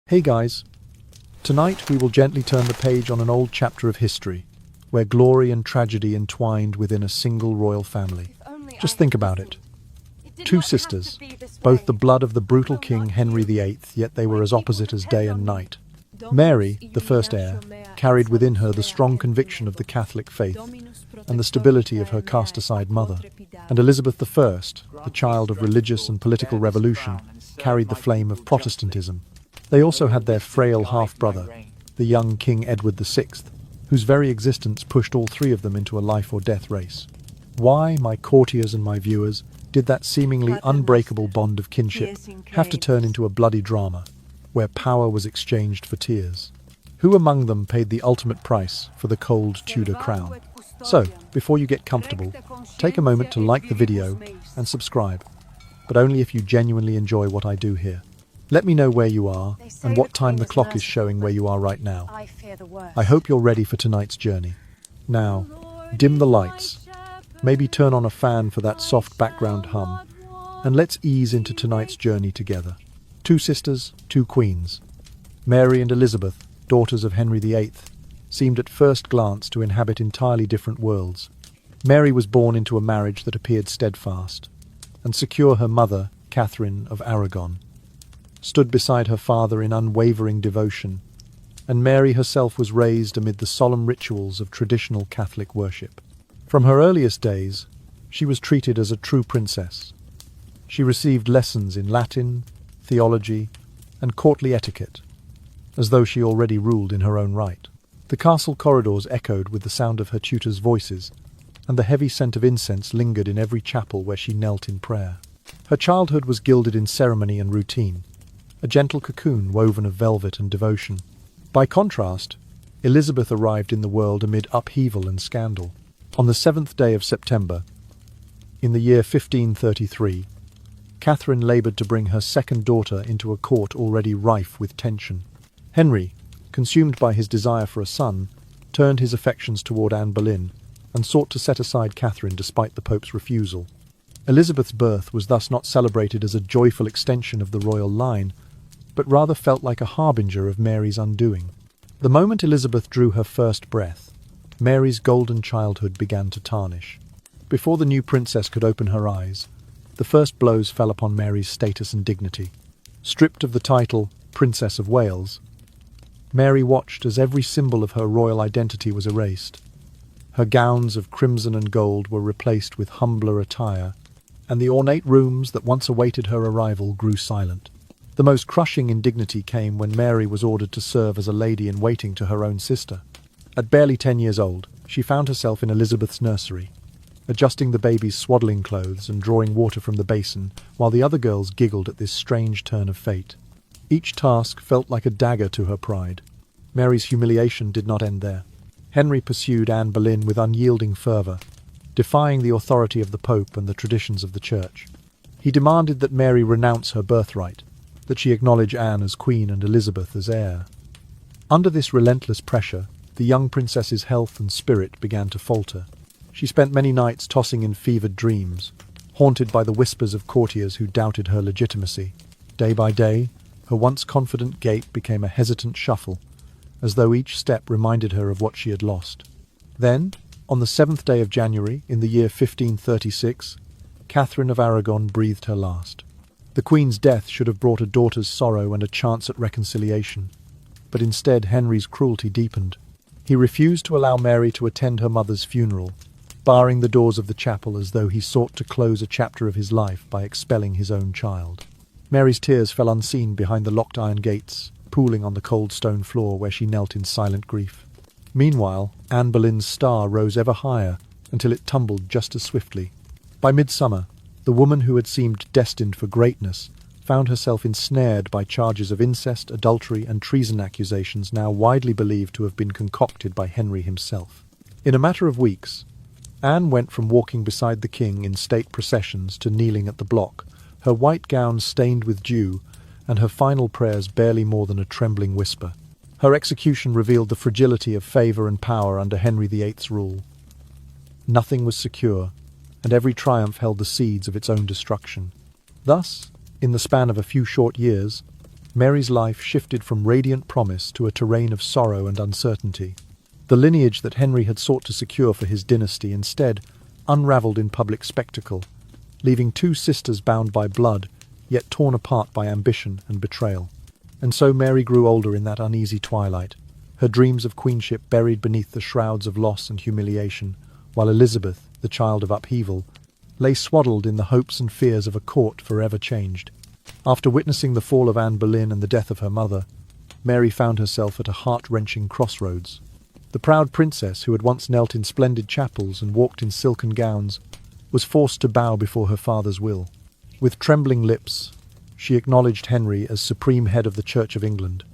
Hey guys, tonight we will gently turn the page on an old chapter of history, where glory and tragedy entwined within a single royal family. Just think about it. Two sisters, both the blood of the brutal King Henry VIII, yet they were as opposite as day and night. Mary, the first heir, carried within her the strong conviction of the Catholic faith and the stability of her cast-aside mother. And Elizabeth I, the child of religious and political revolution, carried the flame of Protestantism. They also had their frail half-brother, the young King Edward VI, whose very existence pushed all three of them into a life-or-death race. Why, my courtiers and my viewers, did that seemingly unbreakable bond of kinship have to turn into a bloody drama, where power was exchanged for tears? Who among them paid the ultimate price for the cold Tudor crown? So, before you get comfortable, take a moment to like the video and subscribe, but only if you genuinely enjoy what I do here. Let me know where you are and what time the clock is showing where you are right now. I hope you're ready for tonight's journey. Now, dim the lights, maybe turn on a fan for that soft background hum, and let's ease into tonight's journey together. Two sisters, two queens. Mary and Elizabeth, daughters of Henry VIII, seemed at first glance to inhabit entirely different worlds. Mary was born into a marriage that appeared steadfast, and secure. Her mother, Catherine of Aragon, stood beside her father in unwavering devotion, and Mary herself was raised amid the solemn rituals of traditional Catholic worship. From her earliest days, she was treated as a true princess. She received lessons in Latin, theology, and courtly etiquette, as though she already ruled in her own right. The castle corridors echoed with the sound of her tutors' voices, and the heavy scent of incense lingered in every chapel where she knelt in prayer. Her childhood was gilded in ceremony and routine, a gentle cocoon woven of velvet and devotion. By contrast, Elizabeth arrived in the world amid upheaval and scandal. On the 7th day of September, in the year 1533, Catherine laboured to bring her second daughter into a court already rife with tension. Henry, consumed by his desire for a son, turned his affections toward Anne Boleyn and sought to set aside Catherine despite the Pope's refusal. Elizabeth's birth was thus not celebrated as a joyful extension of the royal line, but rather felt like a harbinger of Mary's undoing. The moment Elizabeth drew her first breath, Mary's golden childhood began to tarnish. Before the new princess could open her eyes, the first blows fell upon Mary's status and dignity. Stripped of the title Princess of Wales, Mary watched as every symbol of her royal identity was erased. Her gowns of crimson and gold were replaced with humbler attire, and the ornate rooms that once awaited her arrival grew silent. The most crushing indignity came when Mary was ordered to serve as a lady-in-waiting to her own sister. At barely 10 years old, she found herself in Elizabeth's nursery, adjusting the baby's swaddling clothes and drawing water from the basin, while the other girls giggled at this strange turn of fate. Each task felt like a dagger to her pride. Mary's humiliation did not end there. Henry pursued Anne Boleyn with unyielding fervour, defying the authority of the Pope and the traditions of the Church. He demanded that Mary renounce her birthright, that she acknowledge Anne as queen and Elizabeth as heir. Under this relentless pressure, the young princess's health and spirit began to falter. She spent many nights tossing in fevered dreams, haunted by the whispers of courtiers who doubted her legitimacy. Day by day, her once confident gait became a hesitant shuffle, as though each step reminded her of what she had lost. Then, on the 7th day of January, in the year 1536, Catherine of Aragon breathed her last. The Queen's death should have brought a daughter's sorrow and a chance at reconciliation, but instead Henry's cruelty deepened. He refused to allow Mary to attend her mother's funeral, barring the doors of the chapel as though he sought to close a chapter of his life by expelling his own child. Mary's tears fell unseen behind the locked iron gates, pooling on the cold stone floor where she knelt in silent grief. Meanwhile, Anne Boleyn's star rose ever higher until it tumbled just as swiftly. By midsummer, the woman who had seemed destined for greatness found herself ensnared by charges of incest, adultery, and treason, accusations now widely believed to have been concocted by Henry himself. In a matter of weeks, Anne went from walking beside the king in state processions to kneeling at the block, her white gown stained with dew, and her final prayers barely more than a trembling whisper. Her execution revealed the fragility of favour and power under Henry VIII's rule. Nothing was secure, and every triumph held the seeds of its own destruction. Thus, in the span of a few short years, Mary's life shifted from radiant promise to a terrain of sorrow and uncertainty. The lineage that Henry had sought to secure for his dynasty instead unravelled in public spectacle, leaving two sisters bound by blood, yet torn apart by ambition and betrayal. And so Mary grew older in that uneasy twilight, her dreams of queenship buried beneath the shrouds of loss and humiliation, while Elizabeth, the child of upheaval, lay swaddled in the hopes and fears of a court forever changed. After witnessing the fall of Anne Boleyn and the death of her mother, Mary found herself at a heart-wrenching crossroads. The proud princess, who had once knelt in splendid chapels and walked in silken gowns, was forced to bow before her father's will. With trembling lips, she acknowledged Henry as supreme head of the Church of England,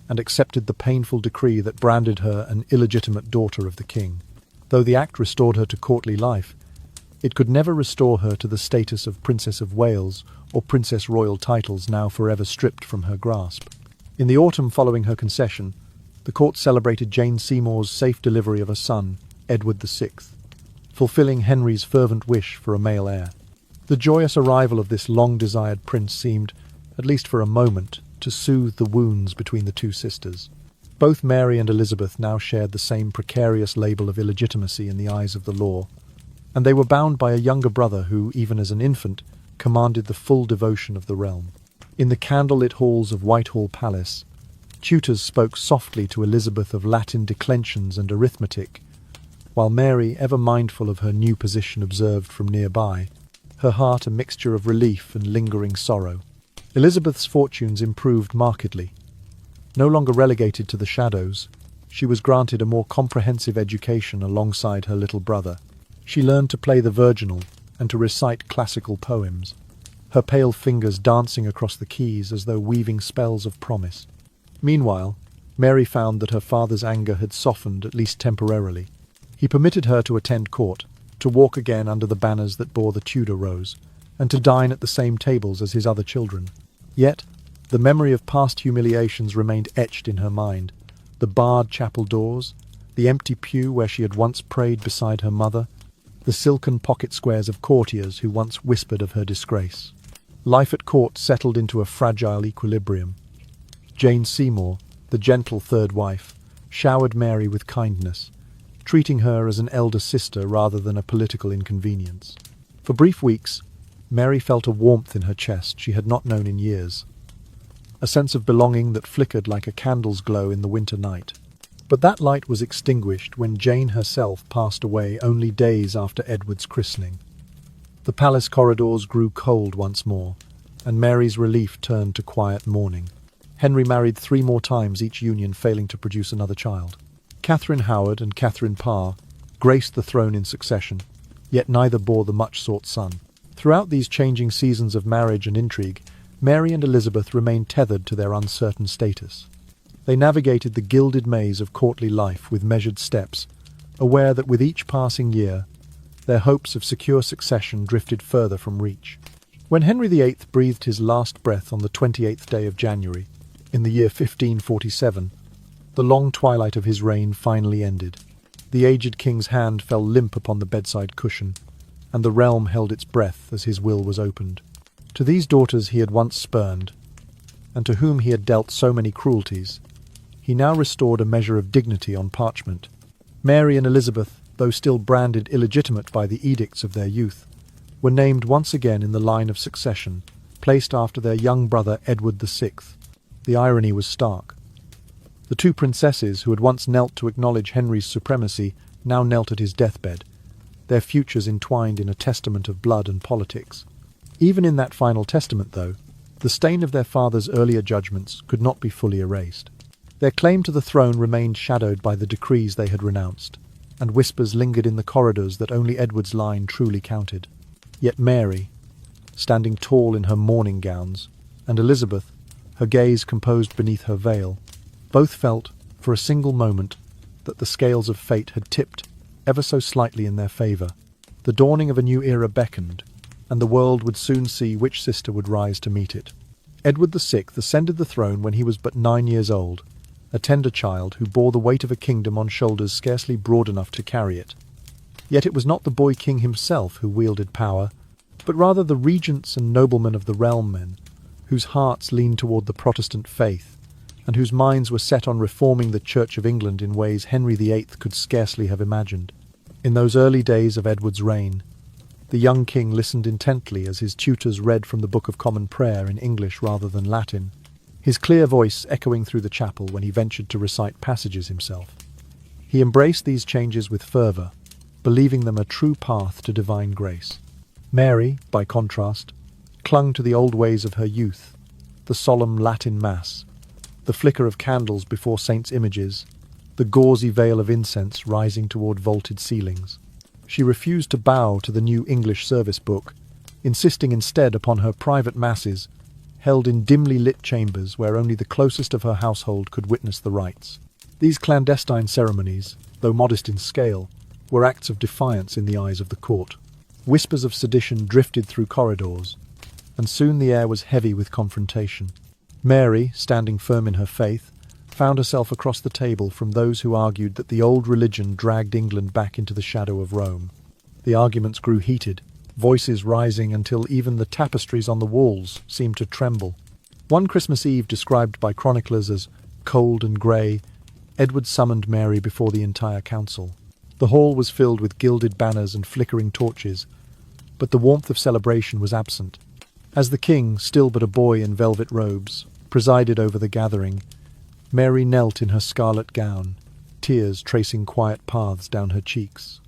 and accepted the painful decree that branded her an illegitimate daughter of the king. Though the act restored her to courtly life, it could never restore her to the status of Princess of Wales or Princess Royal titles now forever stripped from her grasp. In the autumn following her concession, the court celebrated Jane Seymour's safe delivery of a son, Edward VI, fulfilling Henry's fervent wish for a male heir. The joyous arrival of this long-desired prince seemed, at least for a moment, to soothe the wounds between the two sisters. Both Mary and Elizabeth now shared the same precarious label of illegitimacy in the eyes of the law, and they were bound by a younger brother who, even as an infant, commanded the full devotion of the realm. In the candlelit halls of Whitehall Palace, tutors spoke softly to Elizabeth of Latin declensions and arithmetic, while Mary, ever mindful of her new position, observed from nearby, her heart a mixture of relief and lingering sorrow. Elizabeth's fortunes improved markedly. No longer relegated to the shadows, she was granted a more comprehensive education alongside her little brother. She learned to play the virginal and to recite classical poems, her pale fingers dancing across the keys as though weaving spells of promise. Meanwhile, Mary found that her father's anger had softened, at least temporarily. He permitted her to attend court, to walk again under the banners that bore the Tudor rose, and to dine at the same tables as his other children. Yet, the memory of past humiliations remained etched in her mind. The barred chapel doors, the empty pew where she had once prayed beside her mother, the silken pocket squares of courtiers who once whispered of her disgrace. Life at court settled into a fragile equilibrium. Jane Seymour, the gentle third wife, showered Mary with kindness, treating her as an elder sister rather than a political inconvenience. For brief weeks, Mary felt a warmth in her chest she had not known in years, a sense of belonging that flickered like a candle's glow in the winter night. But that light was extinguished when Jane herself passed away only days after Edward's christening. The palace corridors grew cold once more, and Mary's relief turned to quiet mourning. Henry married 3 more times, each union failing to produce another child. Catherine Howard and Catherine Parr graced the throne in succession, yet neither bore the much-sought son. Throughout these changing seasons of marriage and intrigue, Mary and Elizabeth remained tethered to their uncertain status. They navigated the gilded maze of courtly life with measured steps, aware that with each passing year, their hopes of secure succession drifted further from reach. When Henry VIII breathed his last breath on the 28th day of January, in the year 1547, the long twilight of his reign finally ended. The aged king's hand fell limp upon the bedside cushion, and the realm held its breath as his will was opened. To these daughters he had once spurned, and to whom he had dealt so many cruelties, he now restored a measure of dignity on parchment. Mary and Elizabeth, though still branded illegitimate by the edicts of their youth, were named once again in the line of succession, placed after their young brother Edward VI. The irony was stark. The 2 princesses who had once knelt to acknowledge Henry's supremacy now knelt at his deathbed, their futures entwined in a testament of blood and politics. Even in that final testament, though, the stain of their father's earlier judgments could not be fully erased. Their claim to the throne remained shadowed by the decrees they had renounced, and whispers lingered in the corridors that only Edward's line truly counted. Yet Mary, standing tall in her mourning gowns, and Elizabeth, her gaze composed beneath her veil, both felt, for a single moment, that the scales of fate had tipped ever so slightly in their favour. The dawning of a new era beckoned, and the world would soon see which sister would rise to meet it. Edward VI ascended the throne when he was but 9 years old, a tender child who bore the weight of a kingdom on shoulders scarcely broad enough to carry it. Yet it was not the boy king himself who wielded power, but rather the regents and noblemen of the realm men, whose hearts leaned toward the Protestant faith, and whose minds were set on reforming the Church of England in ways Henry VIII could scarcely have imagined. In those early days of Edward's reign, the young king listened intently as his tutors read from the Book of Common Prayer in English rather than Latin, his clear voice echoing through the chapel when he ventured to recite passages himself. He embraced these changes with fervour, believing them a true path to divine grace. Mary, by contrast, clung to the old ways of her youth, the solemn Latin Mass, the flicker of candles before saints' images, the gauzy veil of incense rising toward vaulted ceilings. She refused to bow to the new English service book, insisting instead upon her private masses, held in dimly lit chambers where only the closest of her household could witness the rites. These clandestine ceremonies, though modest in scale, were acts of defiance in the eyes of the court. Whispers of sedition drifted through corridors, and soon the air was heavy with confrontation. Mary, standing firm in her faith, found herself across the table from those who argued that the old religion dragged England back into the shadow of Rome. The arguments grew heated, voices rising until even the tapestries on the walls seemed to tremble. One Christmas Eve, described by chroniclers as cold and grey, Edward summoned Mary before the entire council. The hall was filled with gilded banners and flickering torches, but the warmth of celebration was absent. As the king, still but a boy in velvet robes, presided over the gathering, Mary knelt in her scarlet gown, tears tracing quiet paths down her cheeks.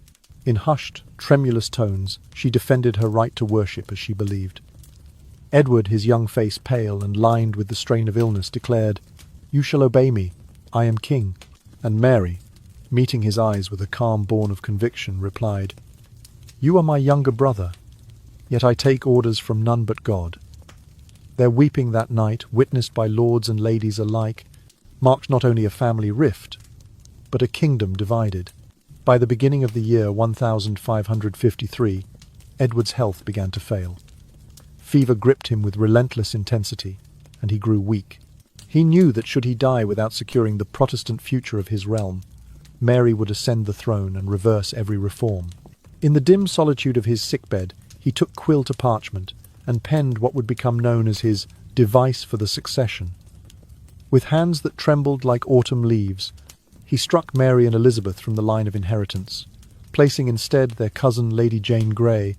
In hushed, tremulous tones, she defended her right to worship as she believed. Edward, his young face pale and lined with the strain of illness, declared, "You shall obey me. I am king." And Mary, meeting his eyes with a calm born of conviction, replied, "You are my younger brother, yet I take orders from none but God." Their weeping that night, witnessed by lords and ladies alike, marked not only a family rift, but a kingdom divided. By the beginning of the year 1553, Edward's health began to fail. Fever gripped him with relentless intensity, and he grew weak. He knew that should he die without securing the Protestant future of his realm, Mary would ascend the throne and reverse every reform. In the dim solitude of his sickbed, he took quill to parchment and penned what would become known as his device for the succession. With hands that trembled like autumn leaves, he struck Mary and Elizabeth from the line of inheritance, placing instead their cousin Lady Jane Grey,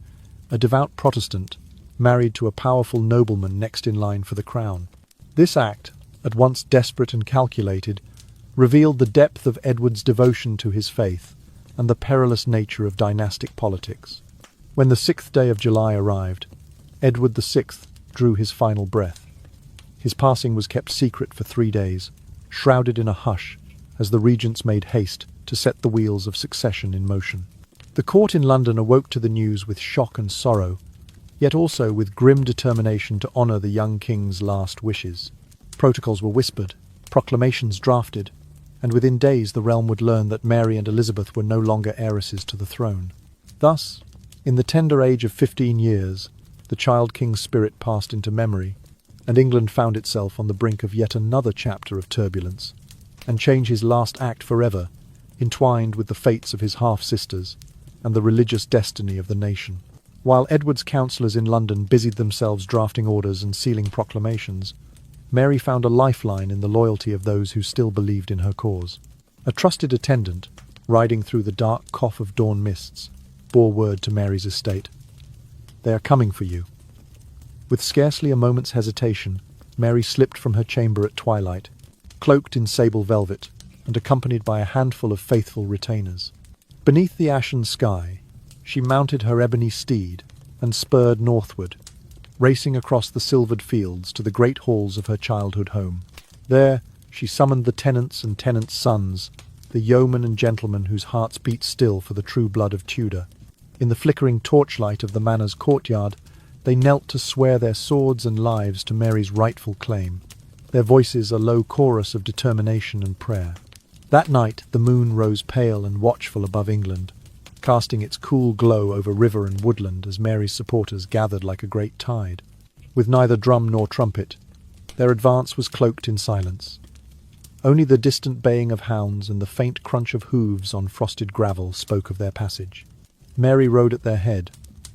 a devout Protestant, married to a powerful nobleman next in line for the crown. This act, at once desperate and calculated, revealed the depth of Edward's devotion to his faith and the perilous nature of dynastic politics. When the 6th day of July arrived, Edward VI drew his final breath. His passing was kept secret for 3 days, shrouded in a hush, as the regents made haste to set the wheels of succession in motion. The court in London awoke to the news with shock and sorrow, yet also with grim determination to honour the young king's last wishes. Protocols were whispered, proclamations drafted, and within days the realm would learn that Mary and Elizabeth were no longer heiresses to the throne. Thus, in the tender age of 15 years, the child king's spirit passed into memory, and England found itself on the brink of yet another chapter of turbulence, and change his last act forever, entwined with the fates of his half-sisters and the religious destiny of the nation. While Edward's councillors in London busied themselves drafting orders and sealing proclamations, Mary found a lifeline in the loyalty of those who still believed in her cause. A trusted attendant, riding through the dark cough of dawn mists, bore word to Mary's estate. "They are coming for you." With scarcely a moment's hesitation, Mary slipped from her chamber at twilight, cloaked in sable velvet, and accompanied by a handful of faithful retainers. Beneath the ashen sky, she mounted her ebony steed and spurred northward, racing across the silvered fields to the great halls of her childhood home. There she summoned the tenants and tenants' sons, the yeomen and gentlemen whose hearts beat still for the true blood of Tudor. In the flickering torchlight of the manor's courtyard, they knelt to swear their swords and lives to Mary's rightful claim, their voices a low chorus of determination and prayer. That night the moon rose pale and watchful above England, casting its cool glow over river and woodland as Mary's supporters gathered like a great tide. With neither drum nor trumpet, their advance was cloaked in silence. Only the distant baying of hounds and the faint crunch of hooves on frosted gravel spoke of their passage. Mary rode at their head,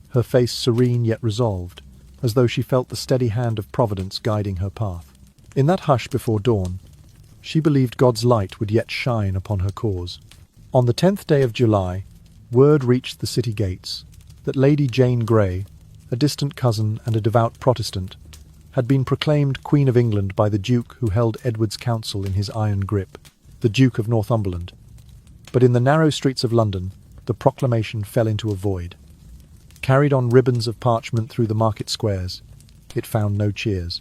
her face serene yet resolved, as though she felt the steady hand of Providence guiding her path. In that hush before dawn, she believed God's light would yet shine upon her cause. On the 10th day of July, word reached the city gates that Lady Jane Grey, a distant cousin and a devout Protestant, had been proclaimed Queen of England by the Duke who held Edward's counsel in his iron grip, the Duke of Northumberland. But in the narrow streets of London, the proclamation fell into a void. Carried on ribbons of parchment through the market squares, it found no cheers.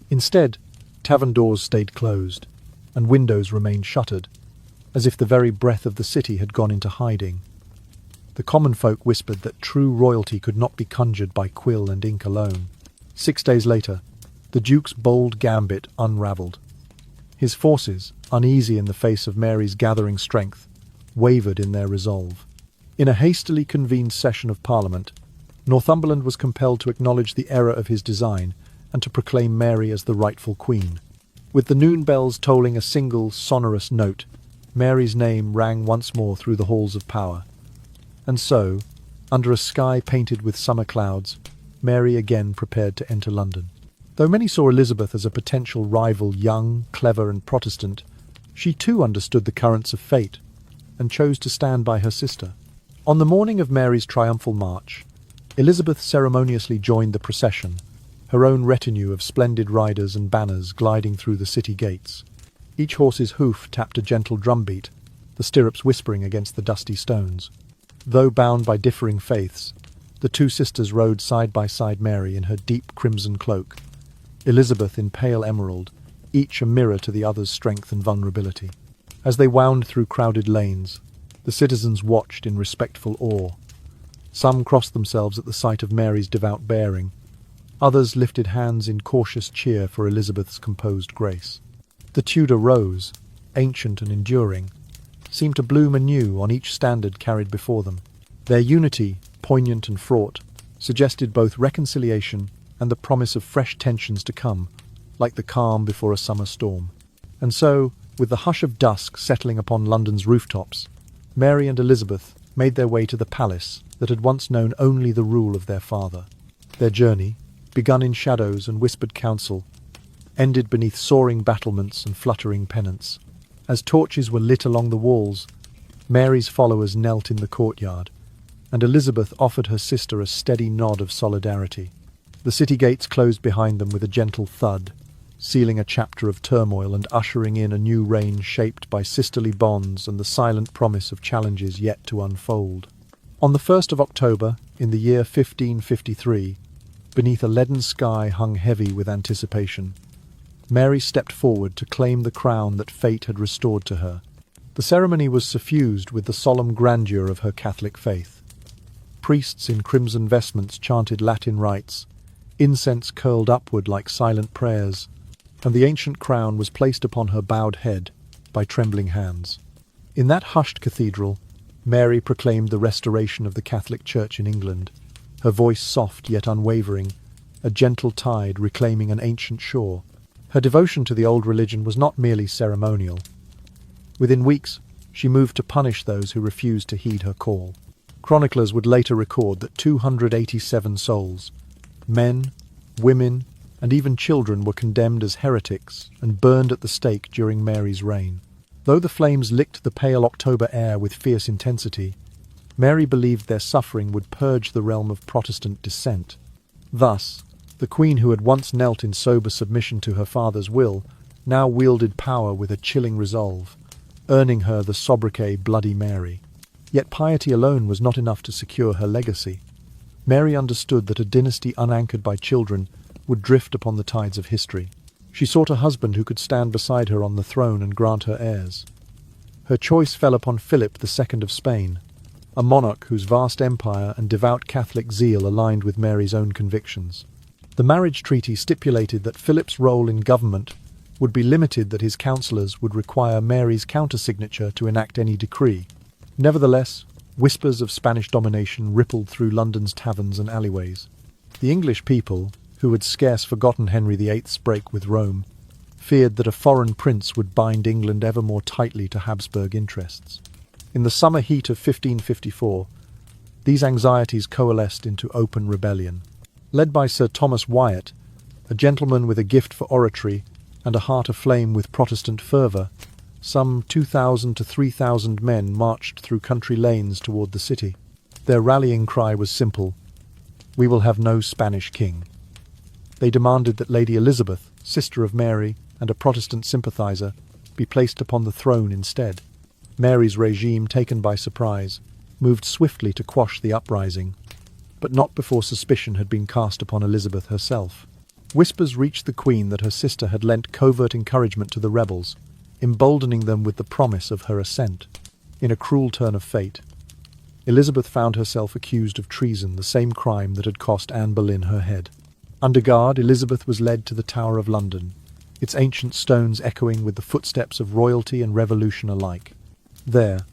Instead, tavern doors stayed closed, and windows remained shuttered, as if the very breath of the city had gone into hiding. The common folk whispered that true royalty could not be conjured by quill and ink alone. 6 days later, the Duke's bold gambit unravelled. His forces, uneasy in the face of Mary's gathering strength, wavered in their resolve. In a hastily convened session of Parliament, Northumberland was compelled to acknowledge the error of his design and to proclaim Mary as the rightful queen. With the noon bells tolling a single sonorous note, Mary's name rang once more through the halls of power. And so, under a sky painted with summer clouds, Mary again prepared to enter London. Though many saw Elizabeth as a potential rival, young, clever and Protestant, she too understood the currents of fate and chose to stand by her sister. On the morning of Mary's triumphal march, Elizabeth ceremoniously joined the procession, her own retinue of splendid riders and banners gliding through the city gates. Each horse's hoof tapped a gentle drumbeat, the stirrups whispering against the dusty stones. Though bound by differing faiths, the two sisters rode side by side, Mary in her deep crimson cloak, Elizabeth in pale emerald, each a mirror to the other's strength and vulnerability. As they wound through crowded lanes, the citizens watched in respectful awe. Some crossed themselves at the sight of Mary's devout bearing. Others lifted hands in cautious cheer for Elizabeth's composed grace. The Tudor rose, ancient and enduring, seemed to bloom anew on each standard carried before them. Their unity, poignant and fraught, suggested both reconciliation and the promise of fresh tensions to come, like the calm before a summer storm. And so, with the hush of dusk settling upon London's rooftops, Mary and Elizabeth made their way to the palace that had once known only the rule of their father. Their journey, begun in shadows and whispered counsel, ended beneath soaring battlements and fluttering pennants. As torches were lit along the walls, Mary's followers knelt in the courtyard, and Elizabeth offered her sister a steady nod of solidarity. The city gates closed behind them with a gentle thud, sealing a chapter of turmoil and ushering in a new reign shaped by sisterly bonds and the silent promise of challenges yet to unfold. On the 1st of October, in the year 1553, beneath a leaden sky hung heavy with anticipation, Mary stepped forward to claim the crown that fate had restored to her. The ceremony was suffused with the solemn grandeur of her Catholic faith. Priests in crimson vestments chanted Latin rites, incense curled upward like silent prayers, and the ancient crown was placed upon her bowed head by trembling hands. In that hushed cathedral, Mary proclaimed the restoration of the Catholic Church in England, her voice soft yet unwavering, a gentle tide reclaiming an ancient shore. Her devotion to the old religion was not merely ceremonial. Within weeks, she moved to punish those who refused to heed her call. Chroniclers would later record that 287 souls, men, women, and even children, were condemned as heretics and burned at the stake during Mary's reign. Though the flames licked the pale October air with fierce intensity, Mary believed their suffering would purge the realm of Protestant dissent. Thus, the Queen who had once knelt in sober submission to her father's will now wielded power with a chilling resolve, earning her the sobriquet Bloody Mary. Yet piety alone was not enough to secure her legacy. Mary understood that a dynasty unanchored by children would drift upon the tides of history. She sought a husband who could stand beside her on the throne and grant her heirs. Her choice fell upon Philip II of Spain, a monarch whose vast empire and devout Catholic zeal aligned with Mary's own convictions. The marriage treaty stipulated that Philip's role in government would be limited, that his councillors would require Mary's countersignature to enact any decree. Nevertheless, whispers of Spanish domination rippled through London's taverns and alleyways. The English people, who had scarce forgotten Henry VIII's break with Rome, feared that a foreign prince would bind England ever more tightly to Habsburg interests. In the summer heat of 1554, these anxieties coalesced into open rebellion. Led by Sir Thomas Wyatt, a gentleman with a gift for oratory and a heart aflame with Protestant fervour, some 2,000 to 3,000 men marched through country lanes toward the city. Their rallying cry was simple: "We will have no Spanish king." They demanded that Lady Elizabeth, sister of Mary and a Protestant sympathiser, be placed upon the throne instead. Mary's regime, taken by surprise, moved swiftly to quash the uprising, but not before suspicion had been cast upon Elizabeth herself. Whispers reached the Queen that her sister had lent covert encouragement to the rebels, emboldening them with the promise of her assent. In a cruel turn of fate, Elizabeth found herself accused of treason, the same crime that had cost Anne Boleyn her head. Under guard, Elizabeth was led to the Tower of London, its ancient stones echoing with the footsteps of royalty and revolution alike. There,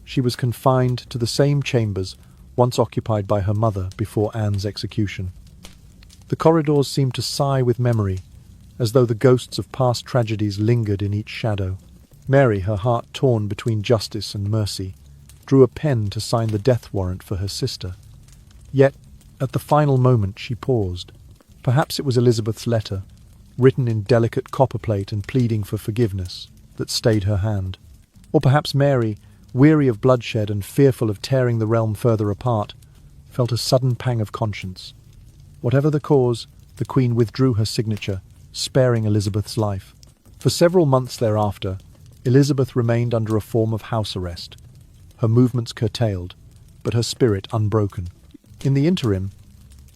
she was confined to the same chambers once occupied by her mother before Anne's execution. The corridors seemed to sigh with memory, as though the ghosts of past tragedies lingered in each shadow. Mary, her heart torn between justice and mercy, drew a pen to sign the death warrant for her sister. Yet, at the final moment, she paused. Perhaps it was Elizabeth's letter, written in delicate copperplate and pleading for forgiveness, that stayed her hand. Or perhaps Mary, weary of bloodshed and fearful of tearing the realm further apart, felt a sudden pang of conscience. Whatever the cause, the Queen withdrew her signature, sparing Elizabeth's life. For several months thereafter, Elizabeth remained under a form of house arrest, her movements curtailed, but her spirit unbroken. In the interim,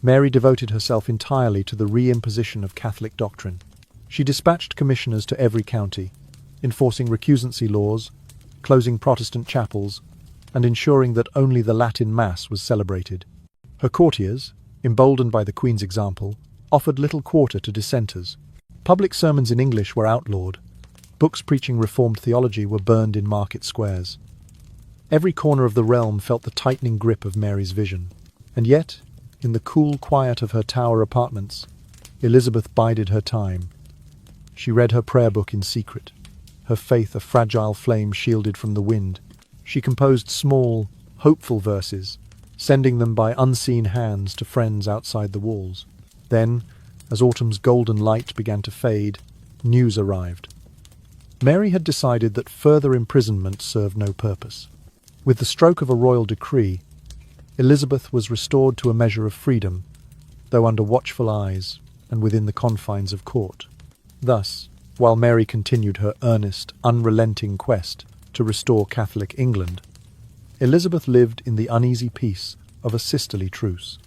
Mary devoted herself entirely to the reimposition of Catholic doctrine. She dispatched commissioners to every county, enforcing recusancy laws, closing Protestant chapels, and ensuring that only the Latin Mass was celebrated. Her courtiers, emboldened by the Queen's example, offered little quarter to dissenters. Public sermons in English were outlawed. Books preaching Reformed theology were burned in market squares. Every corner of the realm felt the tightening grip of Mary's vision. And yet, in the cool quiet of her tower apartments, Elizabeth bided her time. She read her prayer book in secret, her faith a fragile flame shielded from the wind. She composed small, hopeful verses, sending them by unseen hands to friends outside the walls. Then, as autumn's golden light began to fade, news arrived. Mary had decided that further imprisonment served no purpose. With the stroke of a royal decree, Elizabeth was restored to a measure of freedom, though under watchful eyes and within the confines of court. Thus, while Mary continued her earnest, unrelenting quest to restore Catholic England, Elizabeth lived in the uneasy peace of a sisterly truce.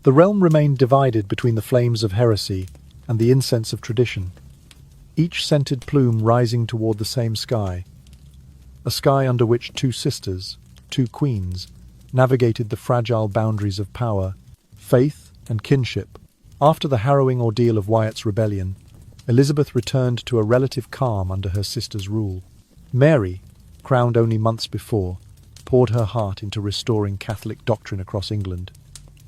The realm remained divided between the flames of heresy and the incense of tradition, each scented plume rising toward the same sky, a sky under which two sisters, two queens, navigated the fragile boundaries of power, faith, and kinship. After the harrowing ordeal of Wyatt's rebellion, Elizabeth returned to a relative calm under her sister's rule. Mary, crowned only months before, poured her heart into restoring Catholic doctrine across England,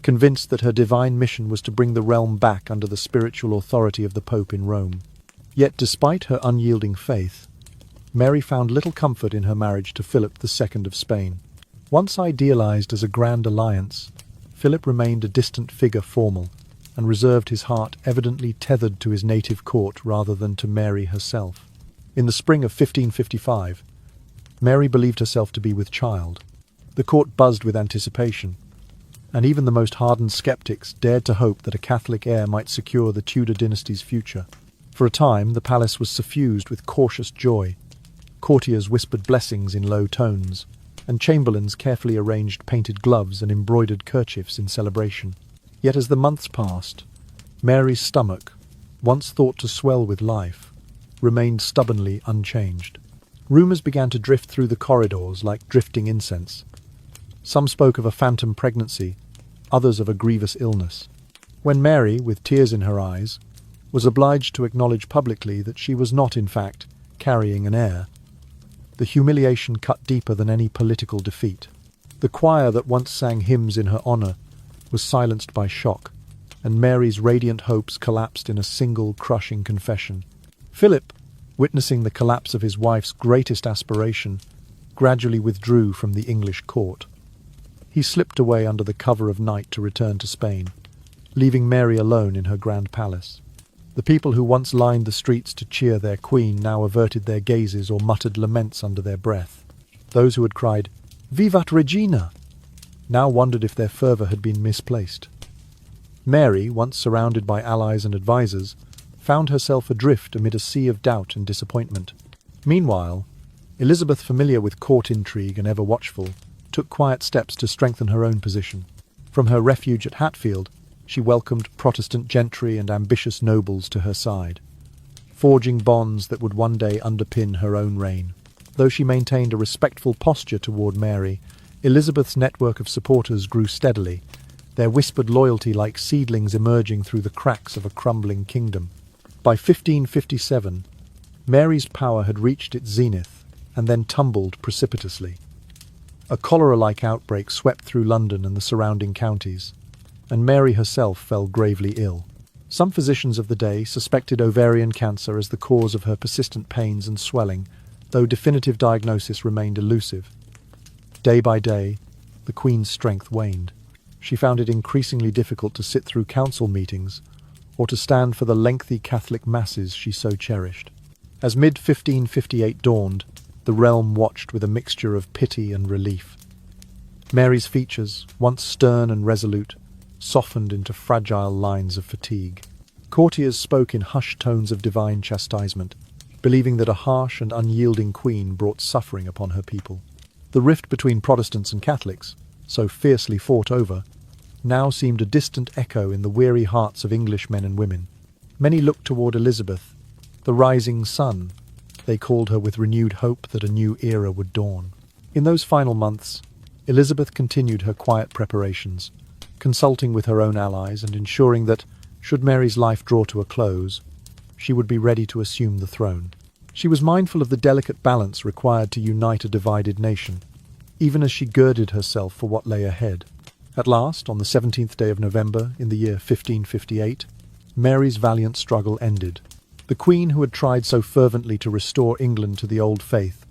convinced that her divine mission was to bring the realm back under the spiritual authority of the Pope in Rome. Yet, despite her unyielding faith, Mary found little comfort in her marriage to Philip II of Spain. Once idealized as a grand alliance, Philip remained a distant figure, formal, and reserved his heart evidently tethered to his native court rather than to Mary herself. In the spring of 1555, Mary believed herself to be with child. The court buzzed with anticipation, and even the most hardened skeptics dared to hope that a Catholic heir might secure the Tudor dynasty's future. For a time, the palace was suffused with cautious joy. Courtiers whispered blessings in low tones, and chamberlains carefully arranged painted gloves and embroidered kerchiefs in celebration. Yet as the months passed, Mary's stomach, once thought to swell with life, remained stubbornly unchanged. Rumours began to drift through the corridors like drifting incense. Some spoke of a phantom pregnancy, others of a grievous illness. When Mary, with tears in her eyes, was obliged to acknowledge publicly that she was not, in fact, carrying an heir, the humiliation cut deeper than any political defeat. The choir that once sang hymns in her honour was silenced by shock, and Mary's radiant hopes collapsed in a single crushing confession. Philip, witnessing the collapse of his wife's greatest aspiration, gradually withdrew from the English court. He slipped away under the cover of night to return to Spain, leaving Mary alone in her grand palace. The people who once lined the streets to cheer their queen now averted their gazes or muttered laments under their breath. Those who had cried, "Vivat Regina!" now wondered if their fervour had been misplaced. Mary, once surrounded by allies and advisers, found herself adrift amid a sea of doubt and disappointment. Meanwhile, Elizabeth, familiar with court intrigue and ever watchful, took quiet steps to strengthen her own position. From her refuge at Hatfield, she welcomed Protestant gentry and ambitious nobles to her side, forging bonds that would one day underpin her own reign. Though she maintained a respectful posture toward Mary, Elizabeth's network of supporters grew steadily, their whispered loyalty like seedlings emerging through the cracks of a crumbling kingdom. By 1557, Mary's power had reached its zenith and then tumbled precipitously. A cholera-like outbreak swept through London and the surrounding counties, and Mary herself fell gravely ill. Some physicians of the day suspected ovarian cancer as the cause of her persistent pains and swelling, though definitive diagnosis remained elusive. Day by day, the Queen's strength waned. She found it increasingly difficult to sit through council meetings or to stand for the lengthy Catholic masses she so cherished. As mid-1558 dawned, the realm watched with a mixture of pity and relief. Mary's features, once stern and resolute, softened into fragile lines of fatigue. Courtiers spoke in hushed tones of divine chastisement, believing that a harsh and unyielding queen brought suffering upon her people. The rift between Protestants and Catholics, so fiercely fought over, now seemed a distant echo in the weary hearts of English men and women. Many looked toward Elizabeth, the rising sun. They called her with renewed hope that a new era would dawn. In those final months, Elizabeth continued her quiet preparations, consulting with her own allies and ensuring that, should Mary's life draw to a close, she would be ready to assume the throne. She was mindful of the delicate balance required to unite a divided nation, even as she girded herself for what lay ahead. At last, on the 17th day of November in the year 1558, Mary's valiant struggle ended. The Queen, who had tried so fervently to restore England to the old faith,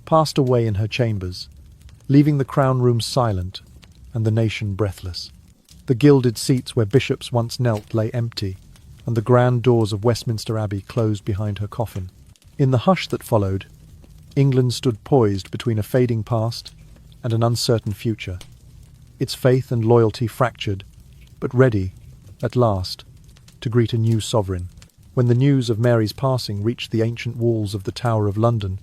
passed away in her chambers, leaving the crown room silent and the nation breathless. The gilded seats where bishops once knelt lay empty, and the grand doors of Westminster Abbey closed behind her coffin. In the hush that followed, England stood poised between a fading past and an uncertain future, its faith and loyalty fractured, but ready, at last, to greet a new sovereign. When the news of Mary's passing reached the ancient walls of the Tower of London,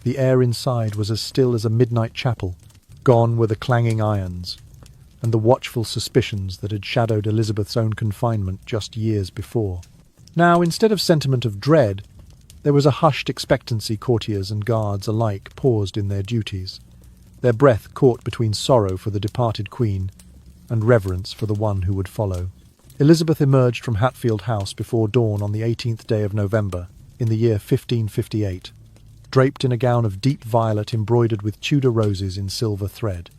the air inside was as still as a midnight chapel. Gone were the clanging irons, and the watchful suspicions that had shadowed Elizabeth's own confinement just years before. Now, instead of sentiment of dread, there was a hushed expectancy. Courtiers and guards alike paused in their duties, their breath caught between sorrow for the departed Queen and reverence for the one who would follow. Elizabeth emerged from Hatfield House before dawn on the 18th day of November, in the year 1558, draped in a gown of deep violet embroidered with Tudor roses in silver thread.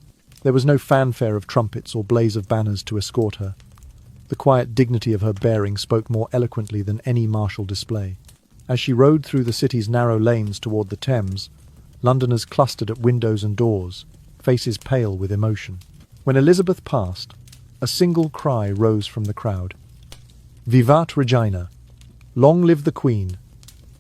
There was no fanfare of trumpets or blaze of banners to escort her. The quiet dignity of her bearing spoke more eloquently than any martial display. As she rode through the city's narrow lanes toward the Thames, Londoners clustered at windows and doors, faces pale with emotion. When Elizabeth passed, a single cry rose from the crowd. "Vivat Regina! Long live the Queen!"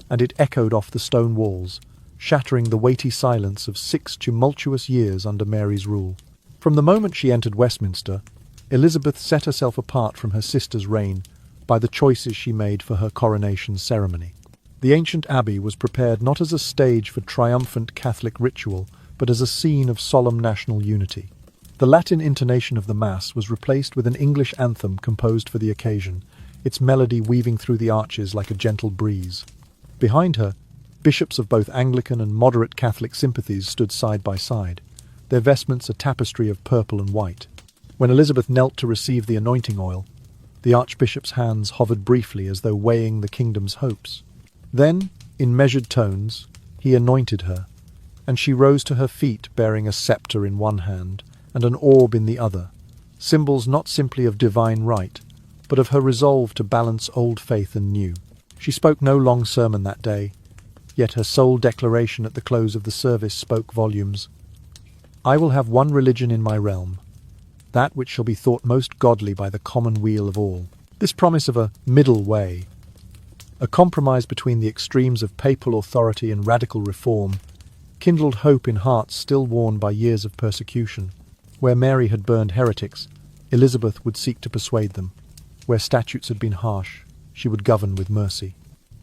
And it echoed off the stone walls, shattering the weighty silence of 6 tumultuous years under Mary's rule. From the moment she entered Westminster, Elizabeth set herself apart from her sister's reign by the choices she made for her coronation ceremony. The ancient abbey was prepared not as a stage for triumphant Catholic ritual, but as a scene of solemn national unity. The Latin intonation of the Mass was replaced with an English anthem composed for the occasion, its melody weaving through the arches like a gentle breeze. Behind her, bishops of both Anglican and moderate Catholic sympathies stood side by side, their vestments a tapestry of purple and white. When Elizabeth knelt to receive the anointing oil, the Archbishop's hands hovered briefly as though weighing the kingdom's hopes. Then, in measured tones, he anointed her, and she rose to her feet bearing a sceptre in one hand and an orb in the other, symbols not simply of divine right, but of her resolve to balance old faith and new. She spoke no long sermon that day, yet her sole declaration at the close of the service spoke volumes. "I will have one religion in my realm, that which shall be thought most godly by the common weal of all. This promise of a middle way, a compromise between the extremes of papal authority and radical reform, kindled hope in hearts still worn by years of persecution. Where Mary had burned heretics, Elizabeth would seek to persuade them. Where statutes had been harsh, she would govern with mercy.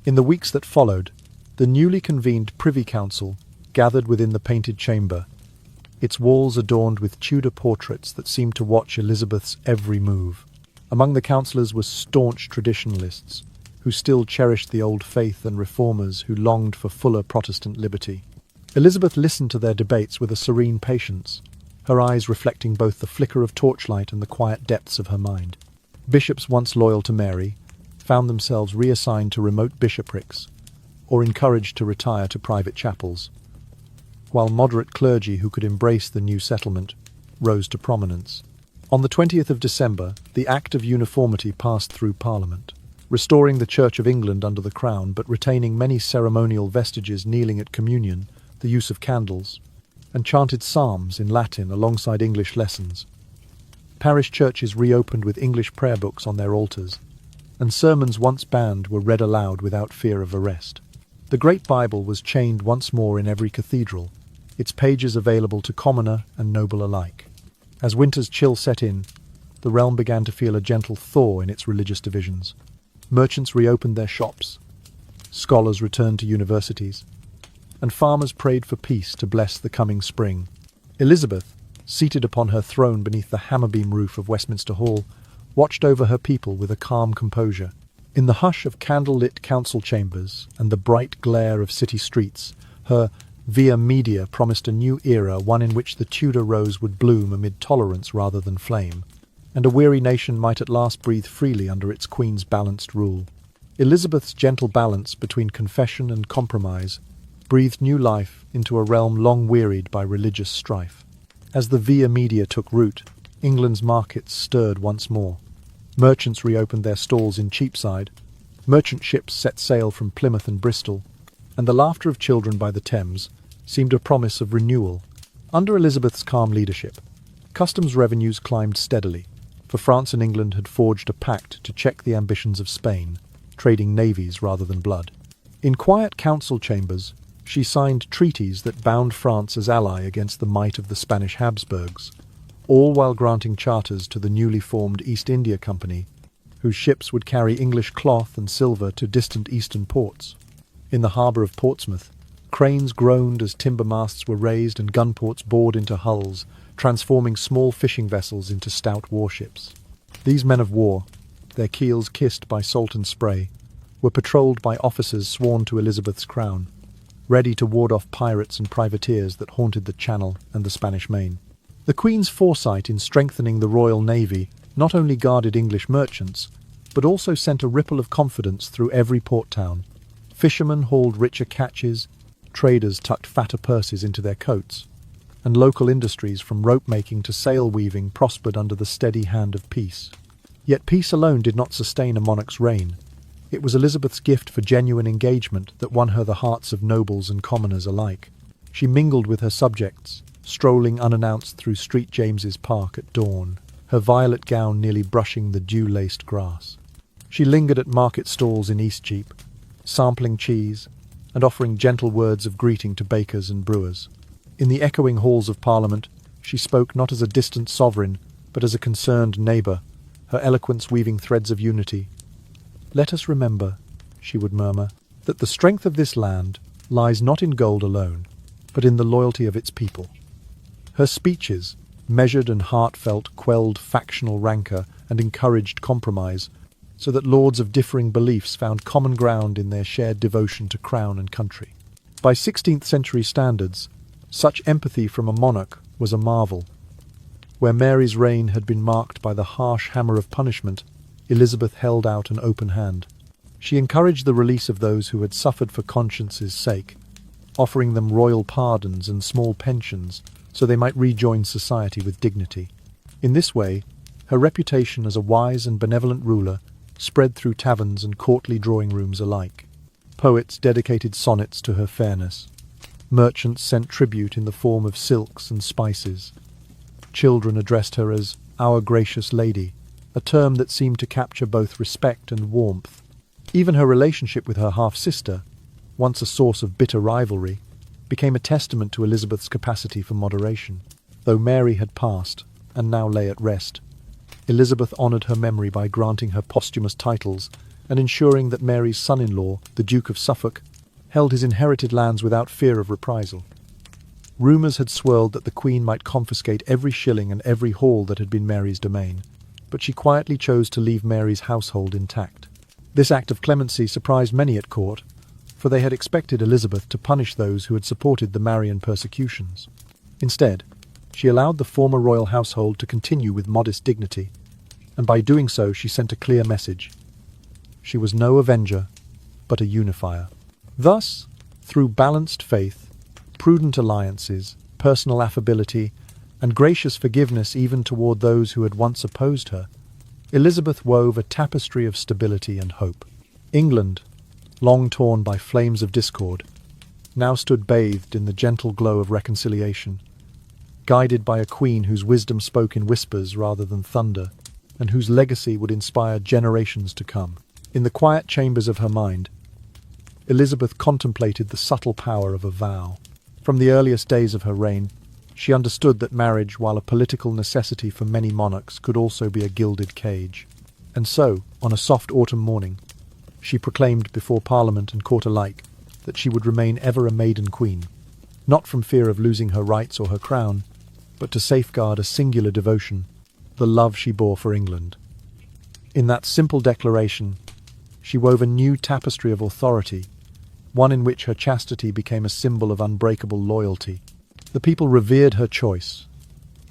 In the weeks that followed, the newly convened Privy Council gathered within the Painted Chamber, its walls adorned with Tudor portraits that seemed to watch Elizabeth's every move. Among the councillors were staunch traditionalists, who still cherished the old faith, and reformers who longed for fuller Protestant liberty. Elizabeth listened to their debates with a serene patience, her eyes reflecting both the flicker of torchlight and the quiet depths of her mind. Bishops once loyal to Mary found themselves reassigned to remote bishoprics, or encouraged to retire to private chapels, while moderate clergy who could embrace the new settlement rose to prominence. On the 20th of December, the Act of Uniformity passed through Parliament, restoring the Church of England under the Crown, but retaining many ceremonial vestiges, kneeling at communion, the use of candles, and chanted psalms in Latin alongside English lessons. Parish churches reopened with English prayer books on their altars, and sermons once banned were read aloud without fear of arrest. The Great Bible was chained once more in every cathedral, its pages available to commoner and noble alike. As winter's chill set in, the realm began to feel a gentle thaw in its religious divisions. Merchants reopened their shops, scholars returned to universities, and farmers prayed for peace to bless the coming spring. Elizabeth, seated upon her throne beneath the hammer-beam roof of Westminster Hall, watched over her people with a calm composure. In the hush of candlelit council chambers and the bright glare of city streets, her via media promised a new era, one in which the Tudor rose would bloom amid tolerance rather than flame, and a weary nation might at last breathe freely under its queen's balanced rule. Elizabeth's gentle balance between confession and compromise breathed new life into a realm long wearied by religious strife. As the via media took root, England's markets stirred once more. Merchants reopened their stalls in Cheapside, merchant ships set sail from Plymouth and Bristol, and the laughter of children by the Thames seemed a promise of renewal. Under Elizabeth's calm leadership, customs revenues climbed steadily, for France and England had forged a pact to check the ambitions of Spain, trading navies rather than blood. In quiet council chambers, she signed treaties that bound France as ally against the might of the Spanish Habsburgs, all while granting charters to the newly formed East India Company, whose ships would carry English cloth and silver to distant eastern ports. In the harbour of Portsmouth, cranes groaned as timber masts were raised and gunports bored into hulls, transforming small fishing vessels into stout warships. These men of war, their keels kissed by salt and spray, were patrolled by officers sworn to Elizabeth's crown, ready to ward off pirates and privateers that haunted the Channel and the Spanish Main. The Queen's foresight in strengthening the Royal Navy not only guarded English merchants, but also sent a ripple of confidence through every port town. Fishermen hauled richer catches, traders tucked fatter purses into their coats, and local industries from rope-making to sail-weaving prospered under the steady hand of peace. Yet peace alone did not sustain a monarch's reign. It was Elizabeth's gift for genuine engagement that won her the hearts of nobles and commoners alike. She mingled with her subjects, strolling unannounced through St. James's Park at dawn, her violet gown nearly brushing the dew-laced grass. She lingered at market stalls in Eastcheap, sampling cheese and offering gentle words of greeting to bakers and brewers. In the echoing halls of Parliament, she spoke not as a distant sovereign, but as a concerned neighbour, her eloquence weaving threads of unity. "Let us remember," she would murmur, "that the strength of this land lies not in gold alone, but in the loyalty of its people." Her speeches, measured and heartfelt, quelled factional rancour and encouraged compromise, so that lords of differing beliefs found common ground in their shared devotion to crown and country. By 16th century standards, such empathy from a monarch was a marvel. Where Mary's reign had been marked by the harsh hammer of punishment, Elizabeth held out an open hand. She encouraged the release of those who had suffered for conscience's sake, offering them royal pardons and small pensions so they might rejoin society with dignity. In this way, her reputation as a wise and benevolent ruler spread through taverns and courtly drawing rooms alike. Poets dedicated sonnets to her fairness. Merchants sent tribute in the form of silks and spices. Children addressed her as "Our gracious lady," a term that seemed to capture both respect and warmth. Even her relationship with her half-sister, once a source of bitter rivalry, became a testament to Elizabeth's capacity for moderation. Though Mary had passed, and now lay at rest, Elizabeth honoured her memory by granting her posthumous titles and ensuring that Mary's son-in-law, the Duke of Suffolk, held his inherited lands without fear of reprisal. Rumours had swirled that the Queen might confiscate every shilling and every hall that had been Mary's domain, but she quietly chose to leave Mary's household intact. This act of clemency surprised many at court, for they had expected Elizabeth to punish those who had supported the Marian persecutions. Instead, she allowed the former royal household to continue with modest dignity, and by doing so she sent a clear message. She was no avenger, but a unifier. Thus, through balanced faith, prudent alliances, personal affability, and gracious forgiveness even toward those who had once opposed her, Elizabeth wove a tapestry of stability and hope. England, long torn by flames of discord, now stood bathed in the gentle glow of reconciliation, guided by a queen whose wisdom spoke in whispers rather than thunder, and whose legacy would inspire generations to come. In the quiet chambers of her mind, Elizabeth contemplated the subtle power of a vow. From the earliest days of her reign, she understood that marriage, while a political necessity for many monarchs, could also be a gilded cage. And so, on a soft autumn morning, she proclaimed before Parliament and court alike that she would remain ever a maiden queen, not from fear of losing her rights or her crown, but to safeguard a singular devotion, the love she bore for England. In that simple declaration, she wove a new tapestry of authority, one in which her chastity became a symbol of unbreakable loyalty. The people revered her choice,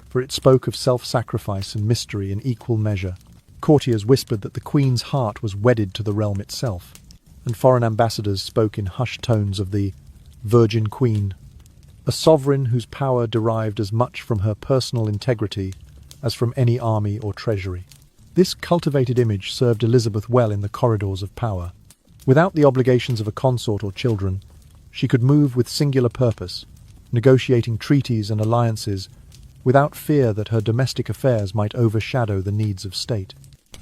for it spoke of self-sacrifice and mystery in equal measure. Courtiers whispered that the Queen's heart was wedded to the realm itself, and foreign ambassadors spoke in hushed tones of the Virgin Queen, a sovereign whose power derived as much from her personal integrity as from any army or treasury. This cultivated image served Elizabeth well in the corridors of power. Without the obligations of a consort or children, she could move with singular purpose, negotiating treaties and alliances without fear that her domestic affairs might overshadow the needs of state.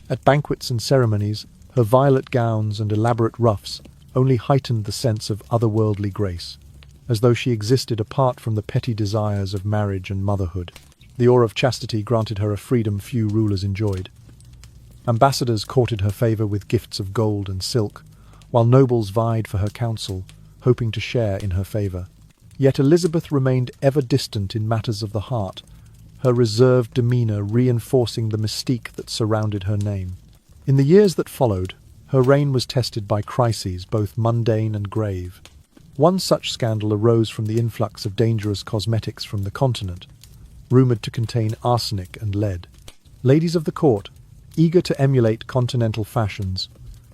At banquets and ceremonies, her violet gowns and elaborate ruffs only heightened the sense of otherworldly grace, as though she existed apart from the petty desires of marriage and motherhood. The aura of chastity granted her a freedom few rulers enjoyed. Ambassadors courted her favour with gifts of gold and silk, while nobles vied for her counsel, hoping to share in her favour. Yet Elizabeth remained ever distant in matters of the heart, her reserved demeanour reinforcing the mystique that surrounded her name. In the years that followed, her reign was tested by crises both mundane and grave. One such scandal arose from the influx of dangerous cosmetics from the continent, rumoured to contain arsenic and lead. Ladies of the court, eager to emulate continental fashions,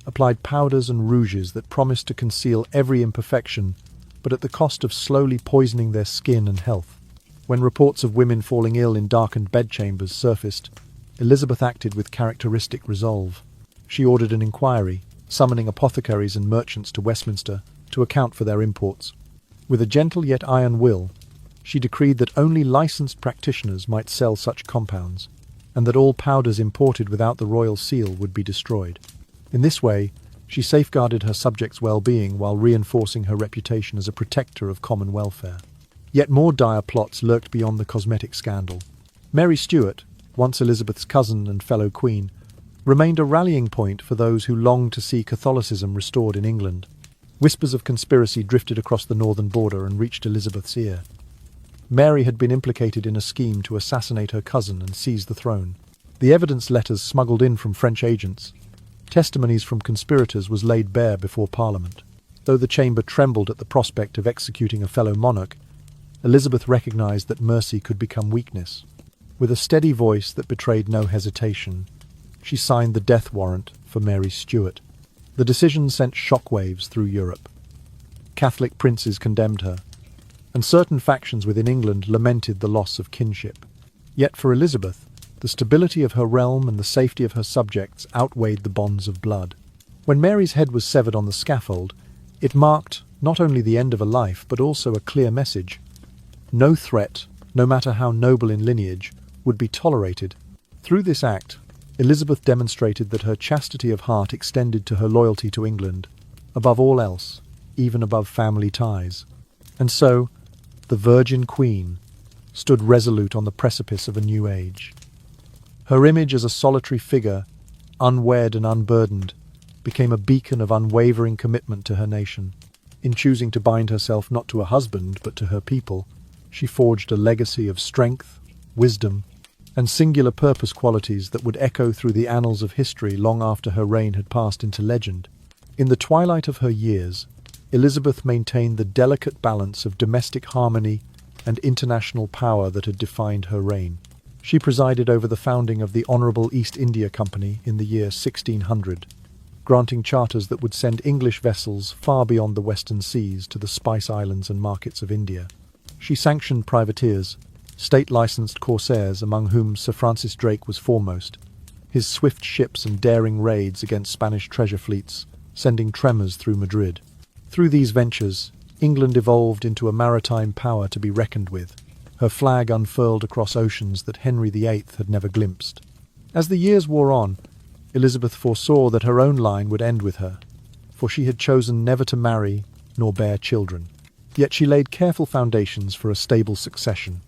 applied powders and rouges that promised to conceal every imperfection, but at the cost of slowly poisoning their skin and health. When reports of women falling ill in darkened bedchambers surfaced, Elizabeth acted with characteristic resolve. She ordered an inquiry, summoning apothecaries and merchants to Westminster to account for their imports. With a gentle yet iron will, she decreed that only licensed practitioners might sell such compounds, and that all powders imported without the royal seal would be destroyed. In this way, she safeguarded her subjects' well-being while reinforcing her reputation as a protector of common welfare. Yet more dire plots lurked beyond the cosmetic scandal. Mary Stuart, once Elizabeth's cousin and fellow queen, remained a rallying point for those who longed to see Catholicism restored in England. Whispers of conspiracy drifted across the northern border and reached Elizabeth's ear. Mary had been implicated in a scheme to assassinate her cousin and seize the throne. The evidence letters smuggled in from French agents, testimonies from conspirators, was laid bare before Parliament. Though the chamber trembled at the prospect of executing a fellow monarch, Elizabeth recognised that mercy could become weakness. With a steady voice that betrayed no hesitation, she signed the death warrant for Mary Stuart. The decision sent shockwaves through Europe. Catholic princes condemned her, and certain factions within England lamented the loss of kinship. Yet for Elizabeth, the stability of her realm and the safety of her subjects outweighed the bonds of blood. When Mary's head was severed on the scaffold, it marked not only the end of a life, but also a clear message. No threat, no matter how noble in lineage, would be tolerated, Through this act, Elizabeth demonstrated that her chastity of heart extended to her loyalty to England, above all else, even above family ties. And so, the Virgin Queen stood resolute on the precipice of a new age. Her image as a solitary figure, unwed and unburdened, became a beacon of unwavering commitment to her nation. In choosing to bind herself not to a husband but to her people, she forged a legacy of strength, wisdom, and singular purpose qualities that would echo through the annals of history long after her reign had passed into legend. In the twilight of her years, Elizabeth maintained the delicate balance of domestic harmony and international power that had defined her reign. She presided over the founding of the Honourable East India Company in the year 1600, granting charters that would send English vessels far beyond the western seas to the spice islands and markets of India. She sanctioned privateers, state-licensed corsairs, among whom Sir Francis Drake was foremost, his swift ships and daring raids against Spanish treasure fleets, sending tremors through Madrid. Through these ventures, England evolved into a maritime power to be reckoned with, her flag unfurled across oceans that Henry VIII had never glimpsed. As the years wore on, Elizabeth foresaw that her own line would end with her, for she had chosen never to marry nor bear children. Yet she laid careful foundations for a stable succession.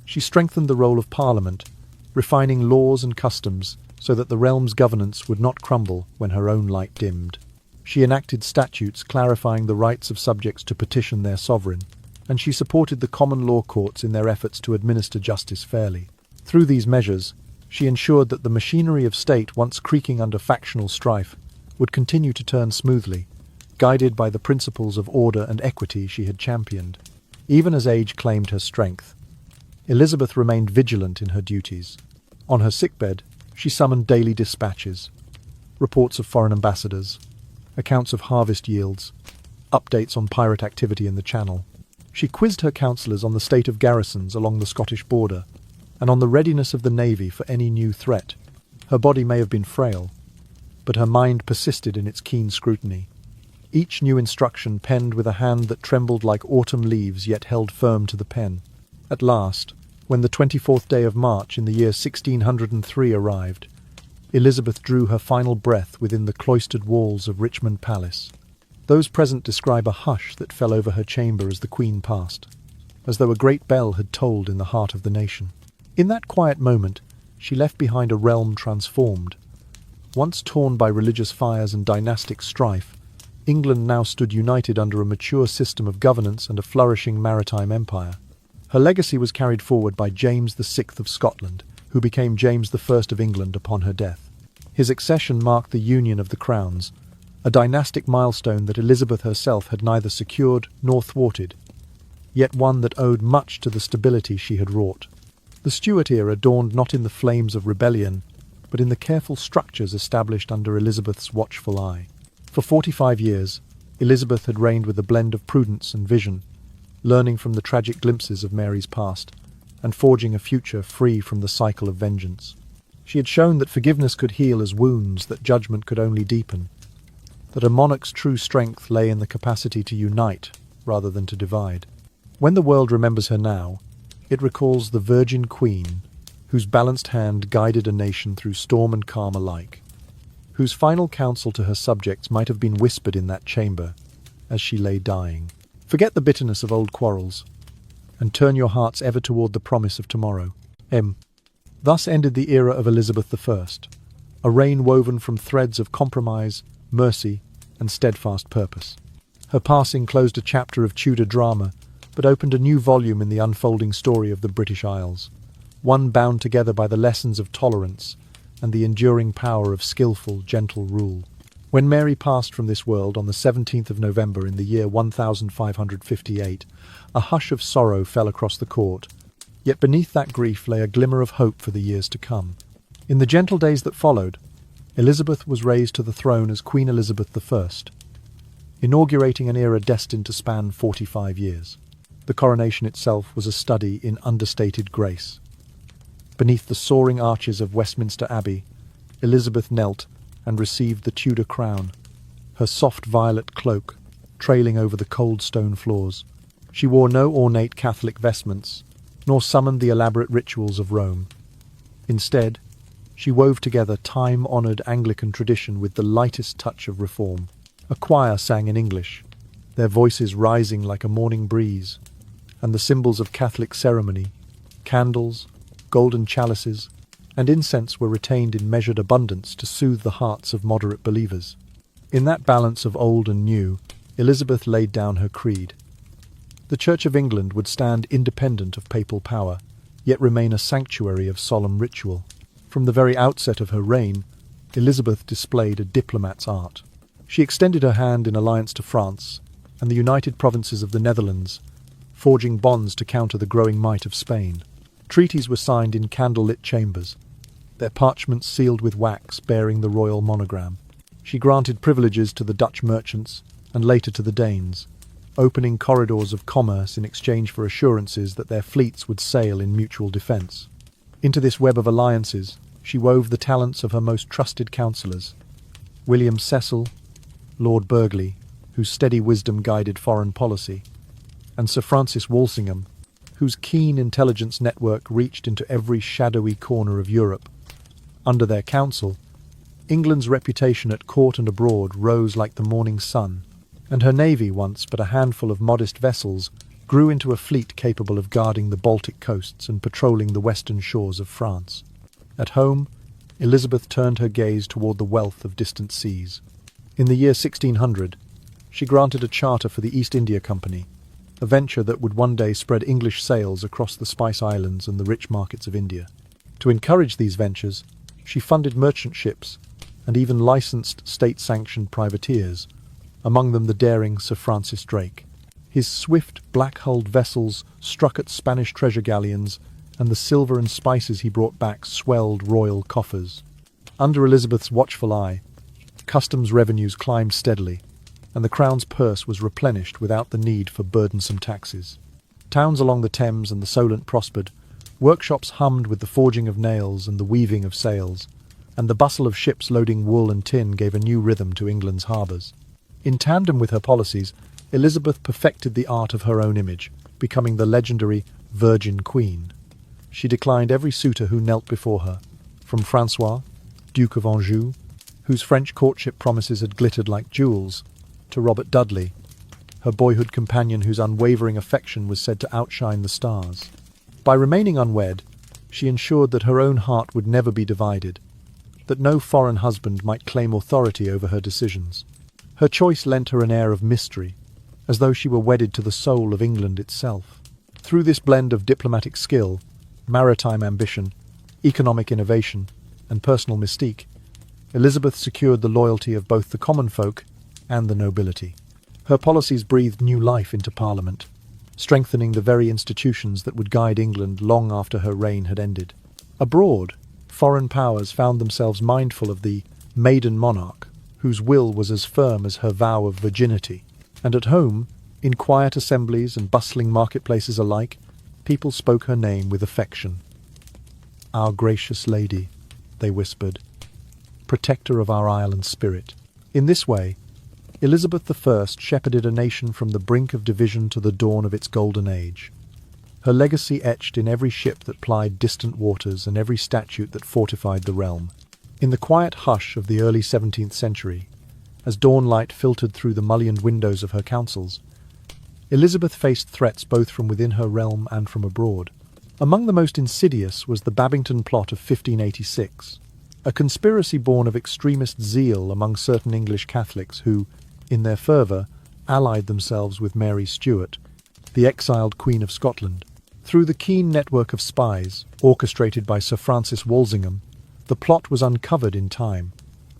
She strengthened the role of Parliament, refining laws and customs so that the realm's governance would not crumble when her own light dimmed. She enacted statutes clarifying the rights of subjects to petition their sovereign, and she supported the common law courts in their efforts to administer justice fairly. Through these measures, she ensured that the machinery of state, once creaking under factional strife, would continue to turn smoothly, guided by the principles of order and equity she had championed. Even as age claimed her strength, Elizabeth remained vigilant in her duties. On her sickbed, she summoned daily dispatches, reports of foreign ambassadors, accounts of harvest yields, updates on pirate activity in the Channel. She quizzed her councillors on the state of garrisons along the Scottish border and on the readiness of the navy for any new threat. Her body may have been frail, but her mind persisted in its keen scrutiny. Each new instruction penned with a hand that trembled like autumn leaves yet held firm to the pen. At last, when the 24th day of March in the year 1603 arrived, Elizabeth drew her final breath within the cloistered walls of Richmond Palace. Those present describe a hush that fell over her chamber as the Queen passed, as though a great bell had tolled in the heart of the nation. In that quiet moment, she left behind a realm transformed. Once torn by religious fires and dynastic strife, England now stood united under a mature system of governance and a flourishing maritime empire. Her legacy was carried forward by James VI of Scotland, who became James I of England upon her death. His accession marked the union of the crowns, a dynastic milestone that Elizabeth herself had neither secured nor thwarted, yet one that owed much to the stability she had wrought. The Stuart era dawned not in the flames of rebellion, but in the careful structures established under Elizabeth's watchful eye. For 45 years, Elizabeth had reigned with a blend of prudence and vision, learning from the tragic glimpses of Mary's past, and forging a future free from the cycle of vengeance. She had shown that forgiveness could heal as wounds that judgment could only deepen, that a monarch's true strength lay in the capacity to unite rather than to divide. When the world remembers her now, it recalls the Virgin Queen, whose balanced hand guided a nation through storm and calm alike, whose final counsel to her subjects might have been whispered in that chamber as she lay dying. Forget the bitterness of old quarrels, and turn your hearts ever toward the promise of tomorrow. Thus ended the era of Elizabeth I, a reign woven from threads of compromise, mercy, and steadfast purpose. Her passing closed a chapter of Tudor drama, but opened a new volume in the unfolding story of the British Isles, one bound together by the lessons of tolerance and the enduring power of skillful, gentle rule. When Mary passed from this world on the 17th of November in the year 1558, a hush of sorrow fell across the court, yet beneath that grief lay a glimmer of hope for the years to come. In the gentle days that followed, Elizabeth was raised to the throne as Queen Elizabeth I, inaugurating an era destined to span 45 years. The coronation itself was a study in understated grace. Beneath the soaring arches of Westminster Abbey, Elizabeth knelt and received the Tudor crown, her soft violet cloak trailing over the cold stone floors. She wore no ornate Catholic vestments, nor summoned the elaborate rituals of Rome. Instead, She wove together time-honoured Anglican tradition with the lightest touch of reform. A choir sang in English, their voices rising like a morning breeze, and the symbols of Catholic ceremony, candles, golden chalices, and incense were retained in measured abundance to soothe the hearts of moderate believers. In that balance of old and new, Elizabeth laid down her creed. The Church of England would stand independent of papal power, yet remain a sanctuary of solemn ritual. From the very outset of her reign, Elizabeth displayed a diplomat's art. She extended her hand in alliance to France and the United Provinces of the Netherlands, forging bonds to counter the growing might of Spain. Treaties were signed in candlelit chambers, their parchments sealed with wax bearing the royal monogram. She granted privileges to the Dutch merchants and later to the Danes, opening corridors of commerce in exchange for assurances that their fleets would sail in mutual defence. Into this web of alliances, she wove the talents of her most trusted counsellors, William Cecil, Lord Burghley, whose steady wisdom guided foreign policy, and Sir Francis Walsingham, whose keen intelligence network reached into every shadowy corner of Europe. Under their counsel, England's reputation at court and abroad rose like the morning sun, and her navy, once but a handful of modest vessels, grew into a fleet capable of guarding the Baltic coasts and patrolling the western shores of France. At home, Elizabeth turned her gaze toward the wealth of distant seas. In the year 1600, she granted a charter for the East India Company, a venture that would one day spread English sails across the Spice Islands and the rich markets of India. To encourage these ventures, she funded merchant ships and even licensed state-sanctioned privateers, among them the daring Sir Francis Drake. His swift, black-hulled vessels struck at Spanish treasure galleons, and the silver and spices he brought back swelled royal coffers. Under Elizabeth's watchful eye, customs revenues climbed steadily, and the crown's purse was replenished without the need for burdensome taxes. Towns along the Thames and the Solent prospered, workshops hummed with the forging of nails and the weaving of sails, and the bustle of ships loading wool and tin gave a new rhythm to England's harbours. In tandem with her policies, Elizabeth perfected the art of her own image, becoming the legendary Virgin Queen. She declined every suitor who knelt before her, from Francois, Duke of Anjou, whose French courtship promises had glittered like jewels, to Robert Dudley, her boyhood companion whose unwavering affection was said to outshine the stars. By remaining unwed, she ensured that her own heart would never be divided, that no foreign husband might claim authority over her decisions. Her choice lent her an air of mystery, as though she were wedded to the soul of England itself. Through this blend of diplomatic skill, maritime ambition, economic innovation, and personal mystique, Elizabeth secured the loyalty of both the common folk and the nobility. Her policies breathed new life into Parliament, strengthening the very institutions that would guide England long after her reign had ended. Abroad, foreign powers found themselves mindful of the maiden monarch, whose will was as firm as her vow of virginity. And at home, in quiet assemblies and bustling marketplaces alike, people spoke her name with affection. "Our gracious lady," they whispered, "protector of our island spirit." In this way, Elizabeth I shepherded a nation from the brink of division to the dawn of its golden age. Her legacy etched in every ship that plied distant waters and every statute that fortified the realm. In the quiet hush of the early 17th century, as dawnlight filtered through the mullioned windows of her councils, Elizabeth faced threats both from within her realm and from abroad. Among the most insidious was the Babington Plot of 1586, a conspiracy born of extremist zeal among certain English Catholics who, in their fervour, allied themselves with Mary Stuart, the exiled Queen of Scotland. Through the keen network of spies, orchestrated by Sir Francis Walsingham, the plot was uncovered in time.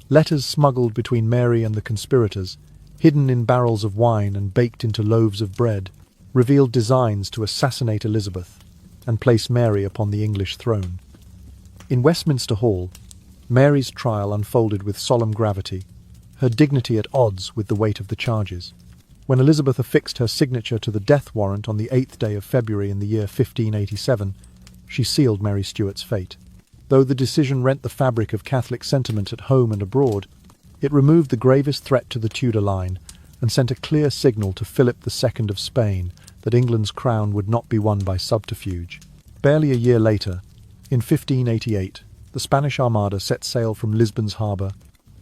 Letters smuggled between Mary and the conspirators, hidden in barrels of wine and baked into loaves of bread, revealed designs to assassinate Elizabeth and place Mary upon the English throne. In Westminster Hall, Mary's trial unfolded with solemn gravity, her dignity at odds with the weight of the charges. When Elizabeth affixed her signature to the death warrant on the 8th day of February in the year 1587, she sealed Mary Stuart's fate. Though the decision rent the fabric of Catholic sentiment at home and abroad, it removed the gravest threat to the Tudor line and sent a clear signal to Philip II of Spain that England's crown would not be won by subterfuge. Barely a year later, in 1588, the Spanish Armada set sail from Lisbon's harbour,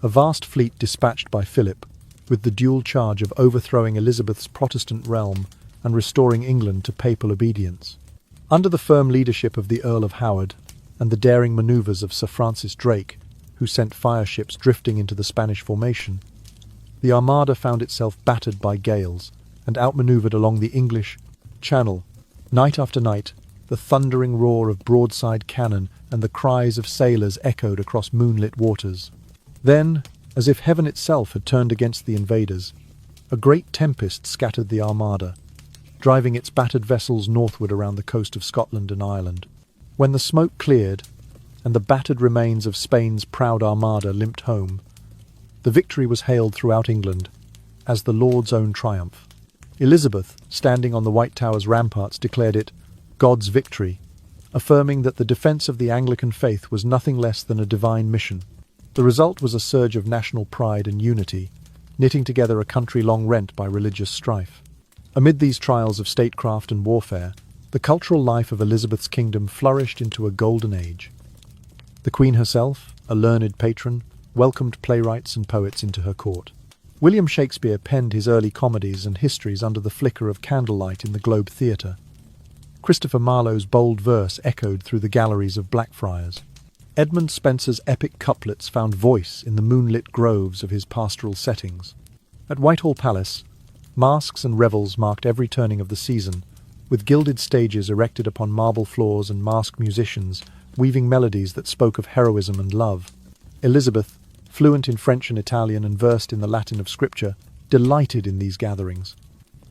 a vast fleet dispatched by Philip, with the dual charge of overthrowing Elizabeth's Protestant realm and restoring England to papal obedience. Under the firm leadership of the Earl of Howard and the daring manoeuvres of Sir Francis Drake, who sent fireships drifting into the Spanish formation, the Armada found itself battered by gales and outmanoeuvred along the English Channel. Night after night, the thundering roar of broadside cannon and the cries of sailors echoed across moonlit waters. Then, as if heaven itself had turned against the invaders, a great tempest scattered the Armada, driving its battered vessels northward around the coast of Scotland and Ireland. When the smoke cleared, and the battered remains of Spain's proud Armada limped home, the victory was hailed throughout England as the Lord's own triumph. Elizabeth, standing on the White Tower's ramparts, declared it God's victory, affirming that the defence of the Anglican faith was nothing less than a divine mission. The result was a surge of national pride and unity, knitting together a country long rent by religious strife. Amid these trials of statecraft and warfare, the cultural life of Elizabeth's kingdom flourished into a golden age. The Queen herself, a learned patron, welcomed playwrights and poets into her court. William Shakespeare penned his early comedies and histories under the flicker of candlelight in the Globe Theatre. Christopher Marlowe's bold verse echoed through the galleries of Blackfriars. Edmund Spenser's epic couplets found voice in the moonlit groves of his pastoral settings. At Whitehall Palace, masques and revels marked every turning of the season, with gilded stages erected upon marble floors and masked musicians weaving melodies that spoke of heroism and love. Elizabeth, fluent in French and Italian and versed in the Latin of Scripture, delighted in these gatherings.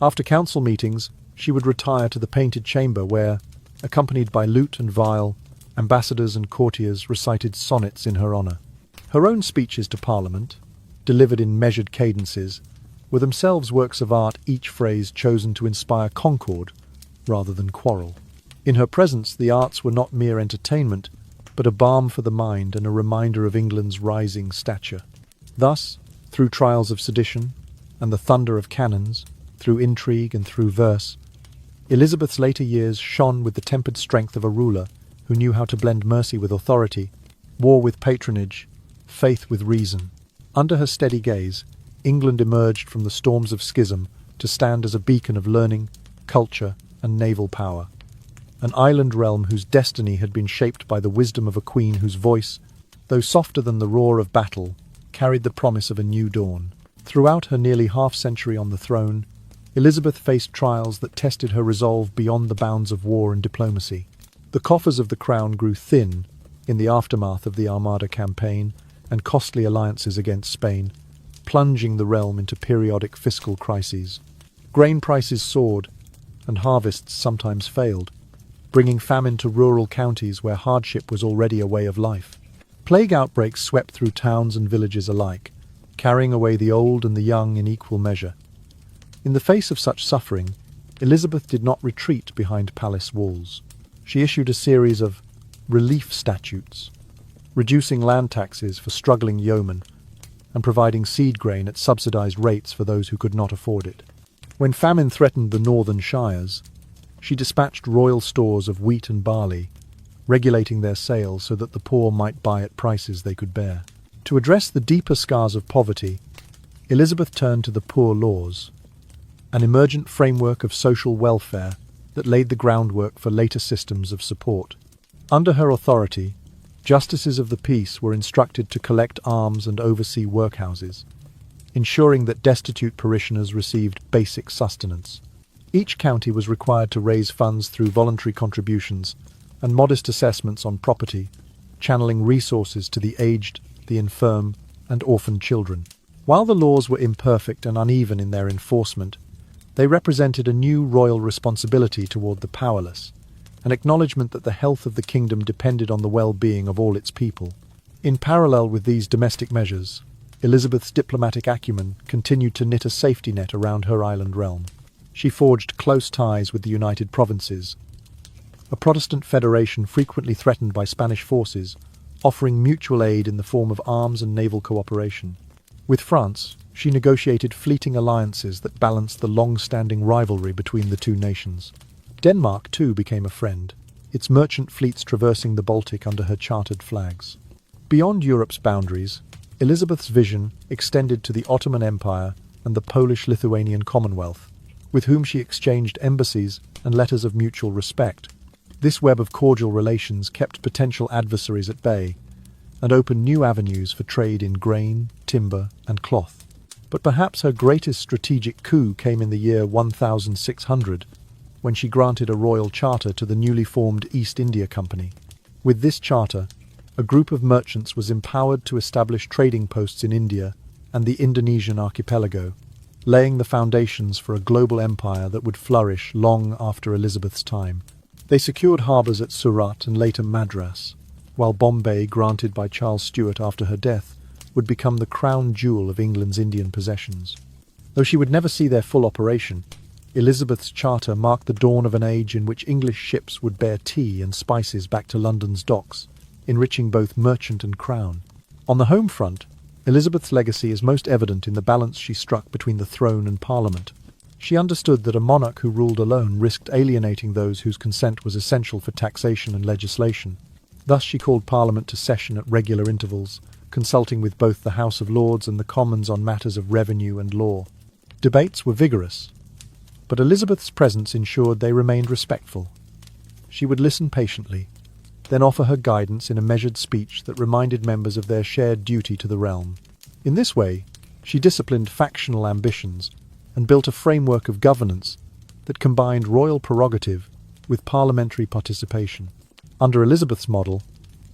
After council meetings, she would retire to the Painted Chamber where, accompanied by lute and viol, ambassadors and courtiers recited sonnets in her honour. Her own speeches to Parliament, delivered in measured cadences, were themselves works of art, each phrase chosen to inspire concord rather than quarrel. In her presence, the arts were not mere entertainment, but a balm for the mind and a reminder of England's rising stature. Thus, through trials of sedition and the thunder of cannons, through intrigue and through verse, Elizabeth's later years shone with the tempered strength of a ruler who knew how to blend mercy with authority, war with patronage, faith with reason. Under her steady gaze, England emerged from the storms of schism to stand as a beacon of learning, culture, and naval power. An island realm whose destiny had been shaped by the wisdom of a queen whose voice, though softer than the roar of battle, carried the promise of a new dawn. Throughout her nearly half-century on the throne, Elizabeth faced trials that tested her resolve beyond the bounds of war and diplomacy. The coffers of the crown grew thin in the aftermath of the Armada campaign and costly alliances against Spain, plunging the realm into periodic fiscal crises. Grain prices soared, and harvests sometimes failed, bringing famine to rural counties where hardship was already a way of life. Plague outbreaks swept through towns and villages alike, carrying away the old and the young in equal measure. In the face of such suffering, Elizabeth did not retreat behind palace walls. She issued a series of relief statutes, reducing land taxes for struggling yeomen and providing seed grain at subsidized rates for those who could not afford it. When famine threatened the northern shires, she dispatched royal stores of wheat and barley, regulating their sale so that the poor might buy at prices they could bear. To address the deeper scars of poverty, Elizabeth turned to the Poor Laws, an emergent framework of social welfare that laid the groundwork for later systems of support. Under her authority, justices of the peace were instructed to collect alms and oversee workhouses, ensuring that destitute parishioners received basic sustenance. Each county was required to raise funds through voluntary contributions and modest assessments on property, channeling resources to the aged, the infirm, and orphaned children. While the laws were imperfect and uneven in their enforcement, they represented a new royal responsibility toward the powerless, an acknowledgement that the health of the kingdom depended on the well-being of all its people. In parallel with these domestic measures, Elizabeth's diplomatic acumen continued to knit a safety net around her island realm. She forged close ties with the United Provinces, a Protestant federation frequently threatened by Spanish forces, offering mutual aid in the form of arms and naval cooperation. With France, she negotiated fleeting alliances that balanced the long-standing rivalry between the two nations. Denmark, too, became a friend, its merchant fleets traversing the Baltic under her chartered flags. Beyond Europe's boundaries, Elizabeth's vision extended to the Ottoman Empire and the Polish-Lithuanian Commonwealth, with whom she exchanged embassies and letters of mutual respect. This web of cordial relations kept potential adversaries at bay and opened new avenues for trade in grain, timber, and cloth. But perhaps her greatest strategic coup came in the year 1600, when she granted a royal charter to the newly formed East India Company. With this charter, a group of merchants was empowered to establish trading posts in India and the Indonesian archipelago, laying the foundations for a global empire that would flourish long after Elizabeth's time. They secured harbours at Surat and later Madras, while Bombay, granted by Charles Stuart after her death, would become the crown jewel of England's Indian possessions. Though she would never see their full operation, Elizabeth's charter marked the dawn of an age in which English ships would bear tea and spices back to London's docks, enriching both merchant and crown. On the home front, Elizabeth's legacy is most evident in the balance she struck between the throne and Parliament. She understood that a monarch who ruled alone risked alienating those whose consent was essential for taxation and legislation. Thus she called Parliament to session at regular intervals, consulting with both the House of Lords and the Commons on matters of revenue and law. Debates were vigorous, but Elizabeth's presence ensured they remained respectful. She would listen patiently, then offer her guidance in a measured speech that reminded members of their shared duty to the realm. In this way, she disciplined factional ambitions and built a framework of governance that combined royal prerogative with parliamentary participation. Under Elizabeth's model,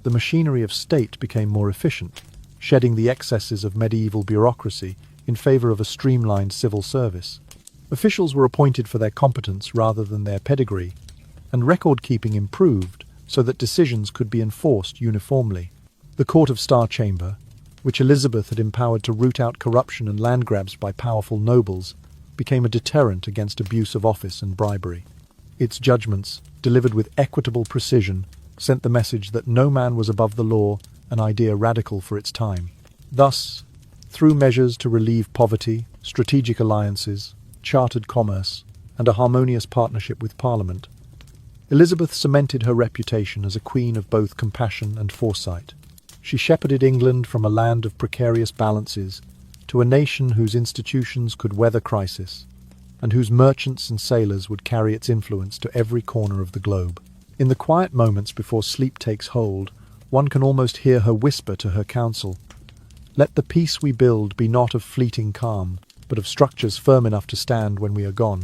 the machinery of state became more efficient, shedding the excesses of medieval bureaucracy in favour of a streamlined civil service. Officials were appointed for their competence rather than their pedigree, and record-keeping improved so that decisions could be enforced uniformly. The Court of Star Chamber, which Elizabeth had empowered to root out corruption and land grabs by powerful nobles, became a deterrent against abuse of office and bribery. Its judgments, delivered with equitable precision, sent the message that no man was above the law, an idea radical for its time. Thus, through measures to relieve poverty, strategic alliances, chartered commerce, and a harmonious partnership with Parliament, Elizabeth cemented her reputation as a queen of both compassion and foresight. She shepherded England from a land of precarious balances to a nation whose institutions could weather crisis, and whose merchants and sailors would carry its influence to every corner of the globe. In the quiet moments before sleep takes hold, one can almost hear her whisper to her council, "Let the peace we build be not of fleeting calm, but of structures firm enough to stand when we are gone."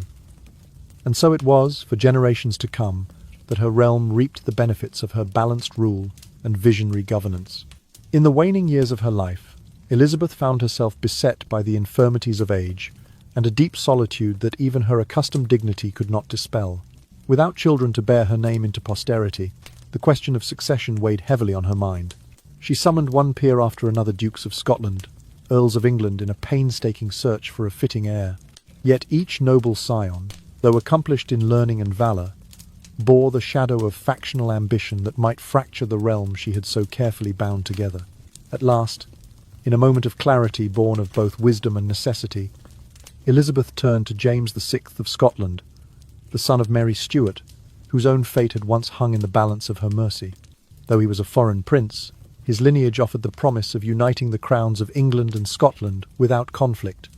And so it was, for generations to come, that her realm reaped the benefits of her balanced rule and visionary governance. In the waning years of her life, Elizabeth found herself beset by the infirmities of age and a deep solitude that even her accustomed dignity could not dispel. Without children to bear her name into posterity, the question of succession weighed heavily on her mind. She summoned one peer after another Dukes of Scotland, Earls of England, in a painstaking search for a fitting heir. Yet each noble scion, though accomplished in learning and valour, bore the shadow of factional ambition that might fracture the realm she had so carefully bound together. At last, in a moment of clarity born of both wisdom and necessity, Elizabeth turned to James VI of Scotland, the son of Mary Stuart, whose own fate had once hung in the balance of her mercy. Though he was a foreign prince, his lineage offered the promise of uniting the crowns of England and Scotland without conflict.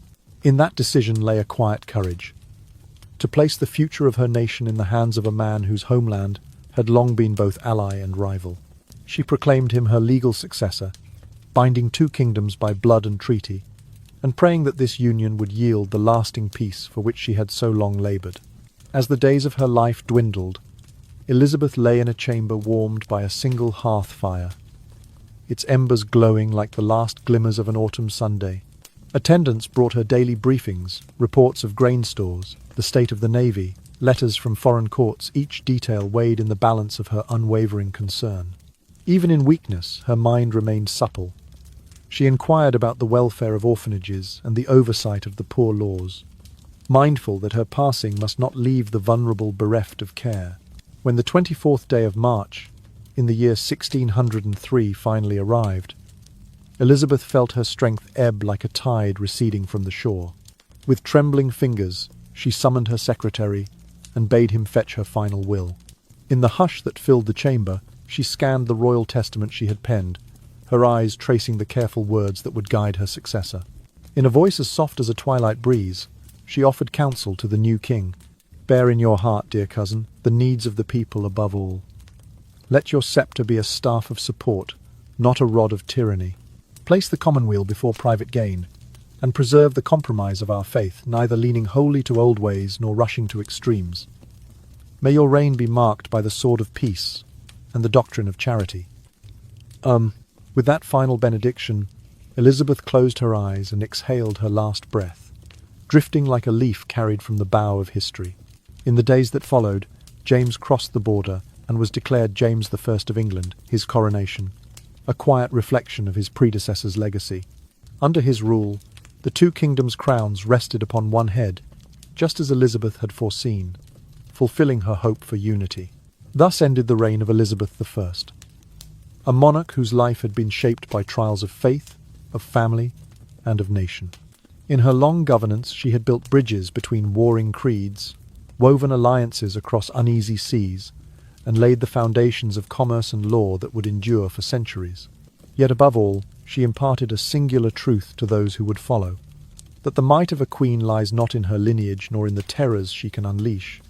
In that decision lay a quiet courage. To place the future of her nation in the hands of a man whose homeland had long been both ally and rival. She proclaimed him her legal successor, binding two kingdoms by blood and treaty, and praying that this union would yield the lasting peace for which she had so long laboured. As the days of her life dwindled, Elizabeth lay in a chamber warmed by a single hearth fire, its embers glowing like the last glimmers of an autumn Sunday. Attendants brought her daily briefings, reports of grain stores, the state of the navy, letters from foreign courts, each detail weighed in the balance of her unwavering concern. Even in weakness, her mind remained supple. She inquired about the welfare of orphanages and the oversight of the poor laws, mindful that her passing must not leave the vulnerable bereft of care. When the 24th day of March, in the year 1603, finally arrived, Elizabeth felt her strength ebb like a tide receding from the shore. With trembling fingers, she summoned her secretary and bade him fetch her final will. In the hush that filled the chamber, she scanned the royal testament she had penned, her eyes tracing the careful words that would guide her successor. In a voice as soft as a twilight breeze, she offered counsel to the new king. "Bear in your heart, dear cousin, the needs of the people above all. Let your sceptre be a staff of support, not a rod of tyranny. Place the commonweal before private gain, and preserve the compromise of our faith, neither leaning wholly to old ways nor rushing to extremes. May your reign be marked by the sword of peace and the doctrine of charity." With that final benediction, Elizabeth closed her eyes and exhaled her last breath, drifting like a leaf carried from the bough of history. In the days that followed, James crossed the border and was declared James I of England, his coronation, a quiet reflection of his predecessor's legacy. Under his rule, the two kingdoms' crowns rested upon one head, just as Elizabeth had foreseen, fulfilling her hope for unity. Thus ended the reign of Elizabeth I, a monarch whose life had been shaped by trials of faith, of family, and of nation. In her long governance, she had built bridges between warring creeds, woven alliances across uneasy seas, and laid the foundations of commerce and law that would endure for centuries. Yet above all, she imparted a singular truth to those who would follow, that the might of a queen lies not in her lineage nor in the terrors she can unleash,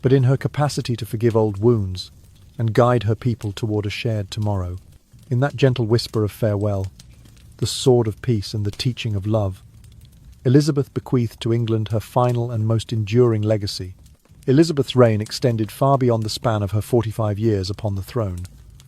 but in her capacity to forgive old wounds and guide her people toward a shared tomorrow. In that gentle whisper of farewell, the sword of peace and the teaching of love, Elizabeth bequeathed to England her final and most enduring legacy. Elizabeth's reign extended far beyond the span of her 45 years upon the throne,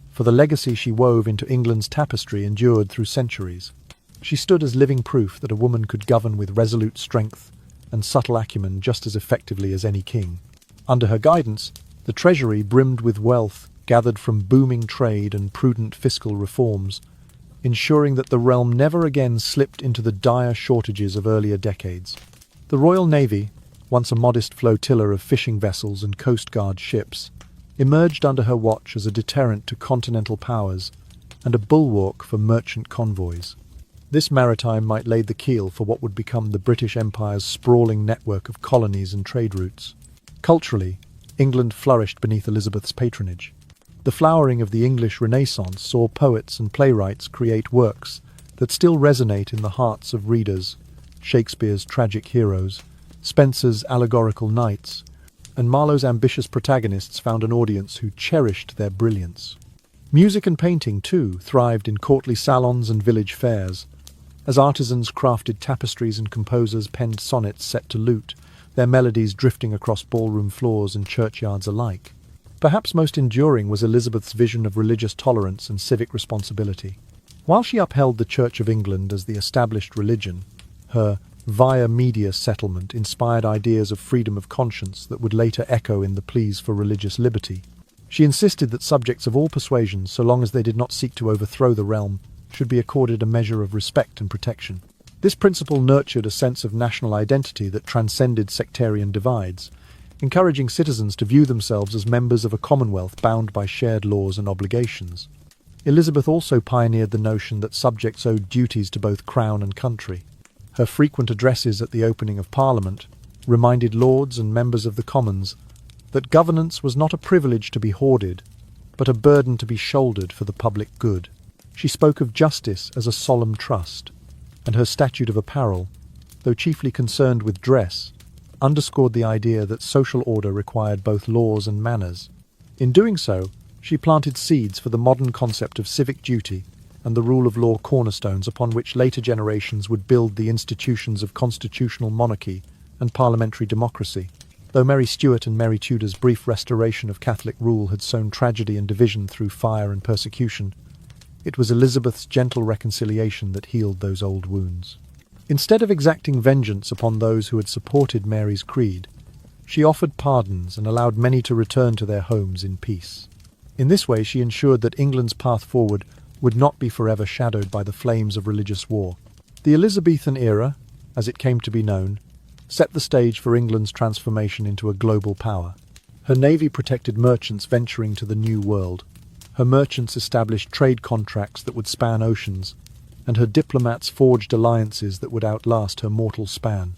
for the legacy she wove into England's tapestry endured through centuries. She stood as living proof that a woman could govern with resolute strength and subtle acumen just as effectively as any king. Under her guidance, the treasury brimmed with wealth gathered from booming trade and prudent fiscal reforms, ensuring that the realm never again slipped into the dire shortages of earlier decades. The Royal Navy, once a modest flotilla of fishing vessels and Coast Guard ships, emerged under her watch as a deterrent to continental powers and a bulwark for merchant convoys. This maritime might lay the keel for what would become the British Empire's sprawling network of colonies and trade routes. Culturally, England flourished beneath Elizabeth's patronage. The flowering of the English Renaissance saw poets and playwrights create works that still resonate in the hearts of readers: Shakespeare's tragic heroes, Spenser's allegorical knights, and Marlowe's ambitious protagonists found an audience who cherished their brilliance. Music and painting, too, thrived in courtly salons and village fairs, as artisans crafted tapestries and composers penned sonnets set to lute, their melodies drifting across ballroom floors and churchyards alike. Perhaps most enduring was Elizabeth's vision of religious tolerance and civic responsibility. While she upheld the Church of England as the established religion, her via media settlement inspired ideas of freedom of conscience that would later echo in the pleas for religious liberty. She insisted that subjects of all persuasions, so long as they did not seek to overthrow the realm, should be accorded a measure of respect and protection. This principle nurtured a sense of national identity that transcended sectarian divides, encouraging citizens to view themselves as members of a commonwealth bound by shared laws and obligations. Elizabeth also pioneered the notion that subjects owed duties to both crown and country. Her frequent addresses at the opening of Parliament reminded lords and members of the Commons that governance was not a privilege to be hoarded, but a burden to be shouldered for the public good. She spoke of justice as a solemn trust, and her statute of apparel, though chiefly concerned with dress, underscored the idea that social order required both laws and manners. In doing so, she planted seeds for the modern concept of civic duty and the rule of law cornerstones upon which later generations would build the institutions of constitutional monarchy and parliamentary democracy. Though Mary Stuart and Mary Tudor's brief restoration of Catholic rule had sown tragedy and division through fire and persecution, it was Elizabeth's gentle reconciliation that healed those old wounds. Instead of exacting vengeance upon those who had supported Mary's creed, she offered pardons and allowed many to return to their homes in peace. In this way, she ensured that England's path forward would not be forever shadowed by the flames of religious war. The Elizabethan era, as it came to be known, set the stage for England's transformation into a global power. Her navy protected merchants venturing to the New World. Her merchants established trade contracts that would span oceans, and her diplomats forged alliances that would outlast her mortal span.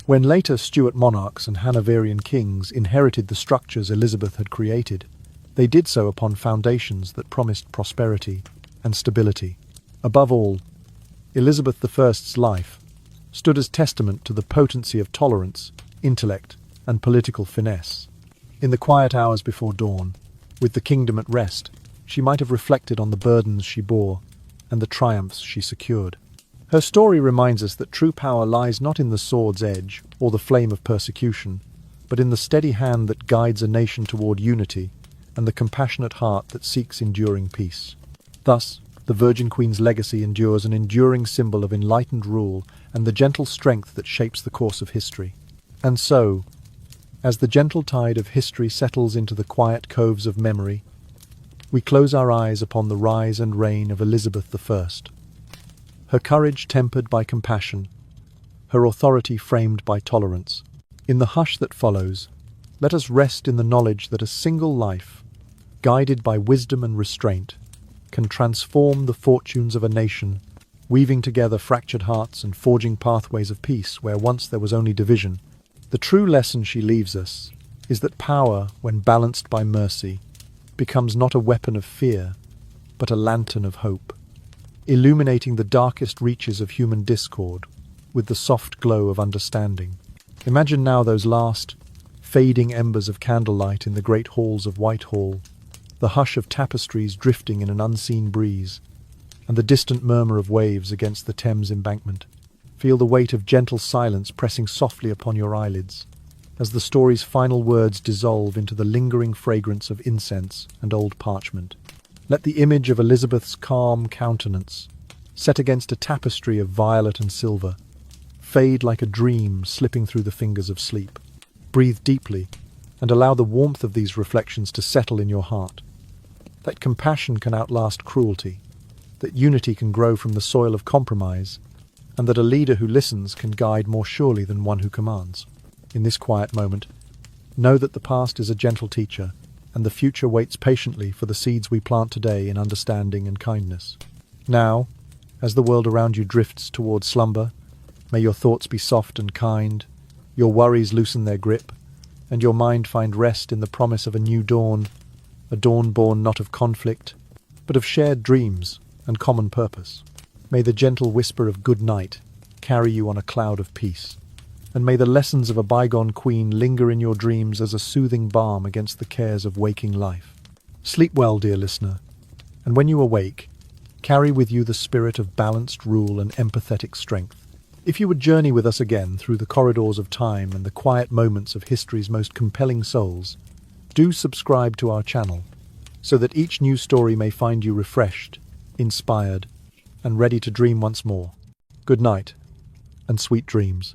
When later Stuart monarchs and Hanoverian kings inherited the structures Elizabeth had created, They did so upon foundations that promised prosperity and stability. Above all, Elizabeth I's life stood as testament to the potency of tolerance, intellect, and political finesse. In the quiet hours before dawn, with the kingdom at rest, she might have reflected on the burdens she bore and the triumphs she secured. Her story reminds us that true power lies not in the sword's edge or the flame of persecution, but in the steady hand that guides a nation toward unity and the compassionate heart that seeks enduring peace. Thus, the Virgin Queen's legacy endures, an enduring symbol of enlightened rule and the gentle strength that shapes the course of history. And so, as the gentle tide of history settles into the quiet coves of memory, we close our eyes upon the rise and reign of Elizabeth I. Her courage tempered by compassion, her authority framed by tolerance. In the hush that follows, let us rest in the knowledge that a single life, guided by wisdom and restraint, can transform the fortunes of a nation, weaving together fractured hearts and forging pathways of peace where once there was only division. The true lesson she leaves us is that power, when balanced by mercy, becomes not a weapon of fear, but a lantern of hope, illuminating the darkest reaches of human discord with the soft glow of understanding. Imagine now those last, fading embers of candlelight in the great halls of Whitehall, the hush of tapestries drifting in an unseen breeze, and the distant murmur of waves against the Thames embankment. Feel the weight of gentle silence pressing softly upon your eyelids, as the story's final words dissolve into the lingering fragrance of incense and old parchment. Let the image of Elizabeth's calm countenance, set against a tapestry of violet and silver, fade like a dream slipping through the fingers of sleep. Breathe deeply, and allow the warmth of these reflections to settle in your heart. That compassion can outlast cruelty, that unity can grow from the soil of compromise, and that a leader who listens can guide more surely than one who commands. In this quiet moment, know that the past is a gentle teacher, and the future waits patiently for the seeds we plant today in understanding and kindness. Now, as the world around you drifts toward slumber, may your thoughts be soft and kind, your worries loosen their grip, and your mind find rest in the promise of a new dawn, a dawn born not of conflict, but of shared dreams and common purpose. May the gentle whisper of good night carry you on a cloud of peace, and may the lessons of a bygone queen linger in your dreams as a soothing balm against the cares of waking life. Sleep well, dear listener, and when you awake, carry with you the spirit of balanced rule and empathetic strength. If you would journey with us again through the corridors of time and the quiet moments of history's most compelling souls, do subscribe to our channel, so that each new story may find you refreshed, inspired, and ready to dream once more. Good night, and sweet dreams.